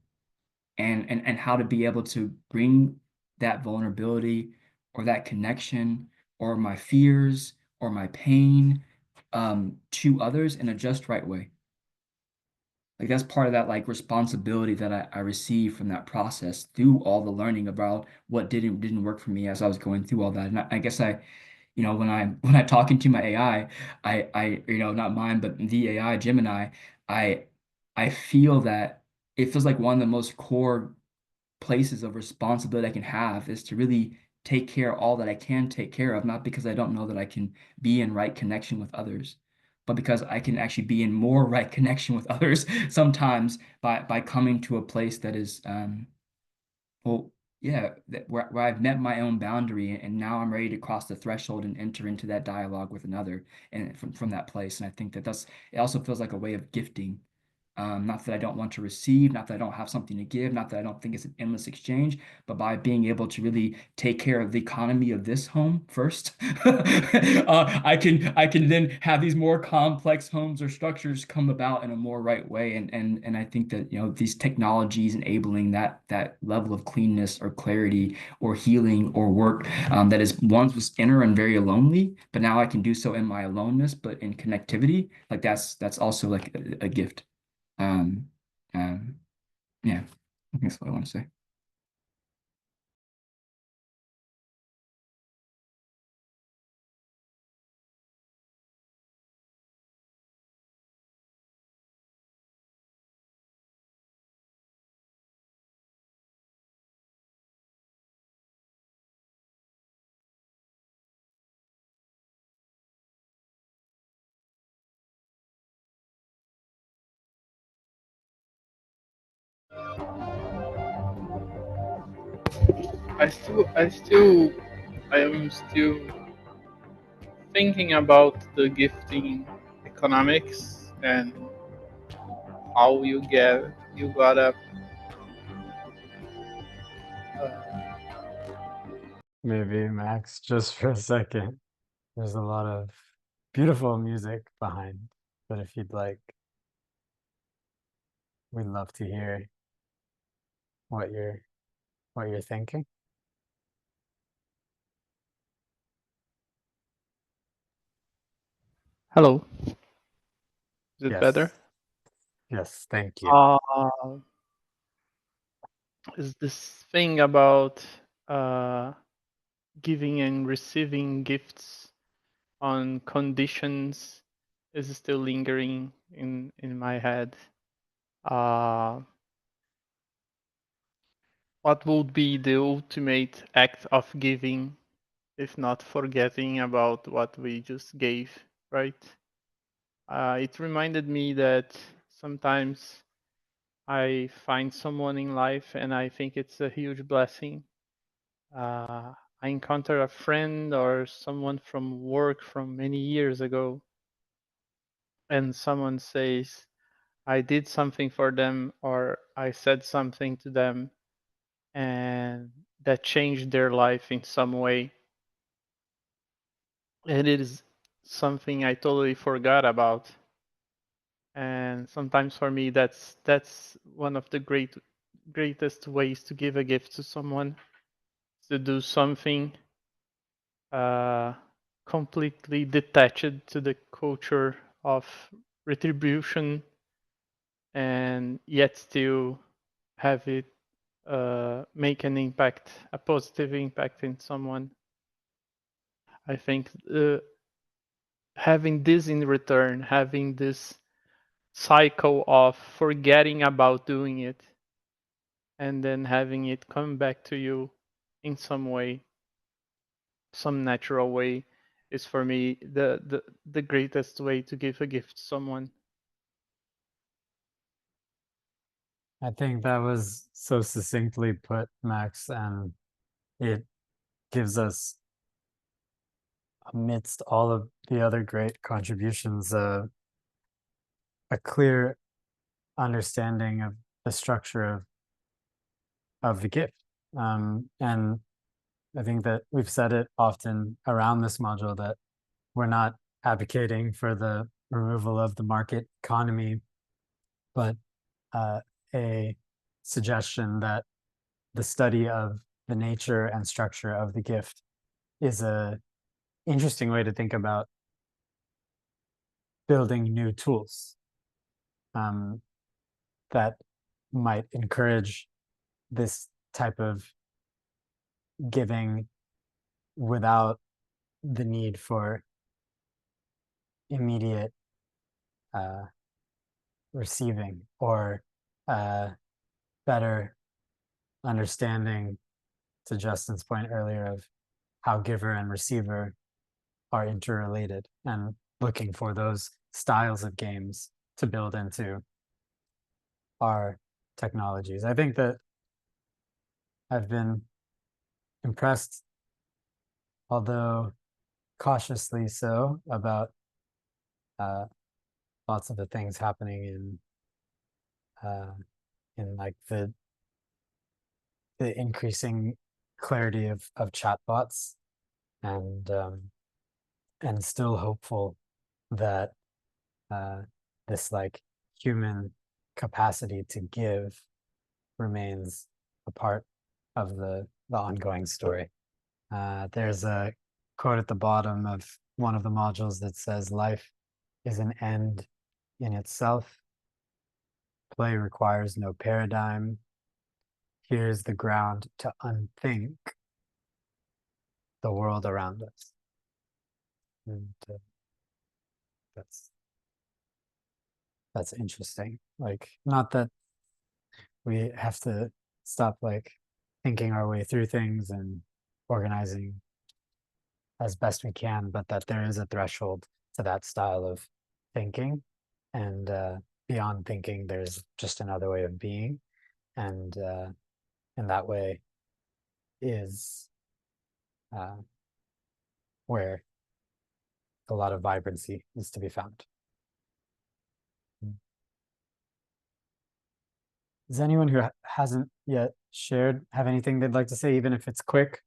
and how to be able to bring that vulnerability or that connection or my fears or my pain to others in a just right way. Like, that's part of that, like, responsibility that I received from that process through all the learning about what didn't work for me as I was going through all that. And I guess you know, when I'm talking to my AI, I you know, not mine, but the AI Gemini, I feel that it feels like one of the most core places of responsibility I can have is to really take care of all that I can take care of, not because I don't know that I can be in right connection with others, but because I can actually be in more right connection with others sometimes by coming to a place that is well, yeah, where I've met my own boundary, and now I'm ready to cross the threshold and enter into that dialogue with another, and from that place. And I think it also feels like a way of gifting. Not that I don't want to receive, not that I don't have something to give, not that I don't think it's an endless exchange, but by being able to really take care of the economy of this home first, I can then have these more complex homes or structures come about in a more right way. And I think that, you know, these technologies enabling that level of cleanness or clarity or healing or work that is once was inner and very lonely, but now I can do so in my aloneness, but in connectivity, like that's also like a gift. Um, yeah, I think that's what I want to say. I am still thinking about the gifting economics and how you gotta Maybe Max, just for a second. There's a lot of beautiful music behind, but if you'd like, we'd love to hear what you're what you're thinking. Hello. Is it Yes. better? Yes, thank you. Is this thing about giving and receiving gifts on conditions is still lingering in my head. What would be the ultimate act of giving if not forgetting about what we just gave, right? It reminded me that sometimes I find someone in life and I think it's a huge blessing. I encounter a friend or someone from work from many years ago, and someone says, I did something for them or I said something to them, and that changed their life in some way. And it is something I totally forgot about. And sometimes for me, that's one of the greatest ways to give a gift to someone, to do something completely detached to the culture of retribution, and yet still have it make an impact, a positive impact in someone. I think having this in return, having this cycle of forgetting about doing it and then having it come back to you in some way, some natural way, is for me the greatest way to give a gift to someone. I think that was so succinctly put, Max, and it gives us, amidst all of the other great contributions, a clear understanding of the structure of the gift. And I think that we've said it often around this module that we're not advocating for the removal of the market economy, but a suggestion that the study of the nature and structure of the gift is a interesting way to think about building new tools that might encourage this type of giving without the need for immediate receiving or better understanding, to Justin's point earlier, of how giver and receiver are interrelated, and looking for those styles of games to build into our technologies. I think that I've been impressed, although cautiously so, about lots of the things happening in like the increasing clarity of chatbots, and still hopeful that this like human capacity to give remains a part of the ongoing story. There's a quote at the bottom of one of the modules that says, life is an end in itself. Play requires no paradigm. Here's the ground to unthink the world around us. And that's interesting. Like, not that we have to stop like thinking our way through things and organizing as best we can, but that there is a threshold to that style of thinking, and beyond thinking there's just another way of being, and in that way is where a lot of vibrancy is to be found. Does anyone who hasn't yet shared have anything they'd like to say, even if it's quick?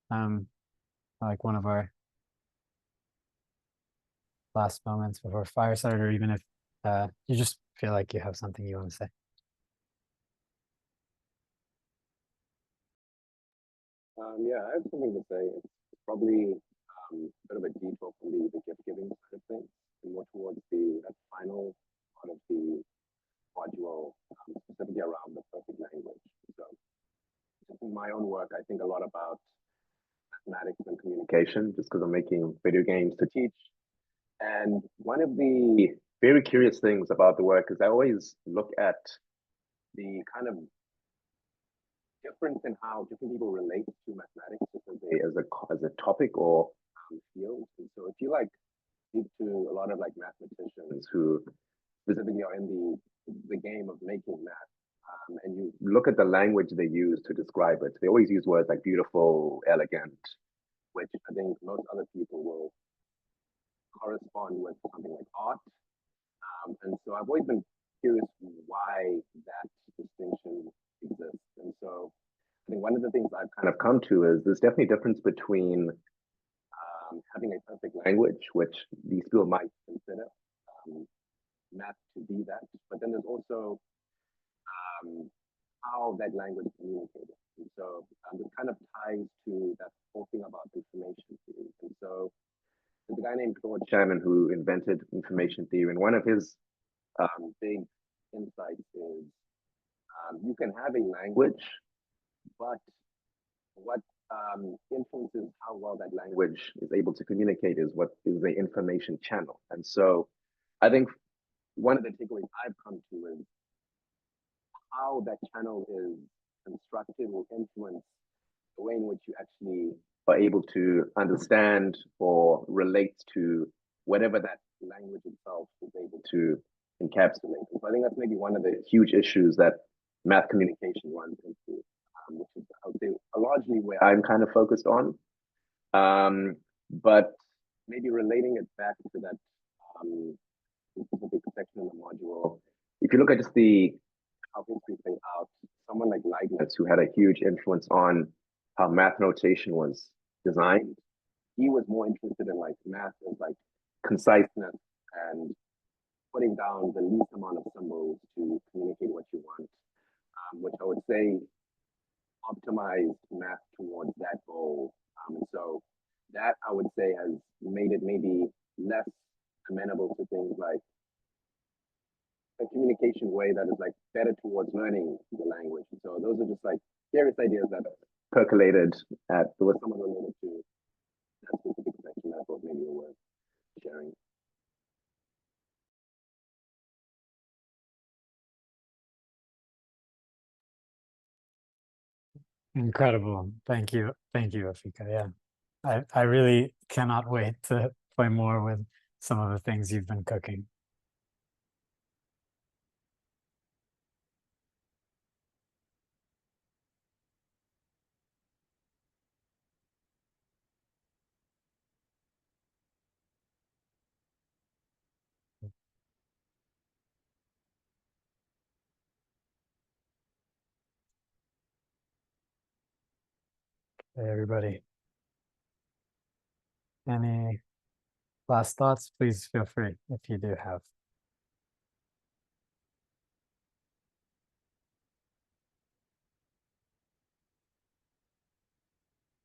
Like one of our last moments before Fireside, or even if you just feel like you have something you want to say. Yeah, I have something to say. It's probably a bit of a detour from the gift giving side of things, and more towards that final part of the module, specifically around the perfect language. So, just in my own work, I think a lot about mathematics and communication, just because I'm making video games to teach. And one of the very curious things about the work is I always look at the kind of difference in how different people relate to mathematics as a topic or field. And so if you like speak to a lot of like mathematicians who specifically are in the game of making math, and you look at the language they use to describe it, they always use words like beautiful, elegant, which I think most other people will correspond with something like art. And so I've always been curious why that distinction exists. And so I think one of the things I've kind of come to is there's definitely a difference between having a perfect language, which these people might consider math to be that, but then there's also how that language is communicated. And so it kind of ties to that whole thing about information theory. And so there's a guy named George Shannon who invented information theory, and one of his big insights is you can have a language, but what influences how well that language is able to communicate is what is the information channel. And so I think one of the takeaways I've come to is how that channel is constructed will influence the way in which you actually are able to understand or relate to whatever that language itself is able to encapsulate. And so I think that's maybe one of the huge issues that math communication runs into, which is, I would say, largely where I'm kind of focused on. But maybe relating it back to that specific section in the module, if you look at just how history played out, someone like Leibniz, who had a huge influence on how math notation was designed, he was more interested in like math as like conciseness and putting down the least amount of symbols to communicate what you want, which I would say optimized math towards that goal. And so that I would say has made it maybe less amenable to things like a communication way that is like better towards learning the language. And so those are just like various ideas that percolated there was someone related to that specific section that I thought maybe were worth sharing. Incredible. Thank you. Thank you, Afika. Yeah. I really cannot wait to play more with some of the things you've been cooking. Hey, everybody. Any last thoughts? Please feel free if you do have.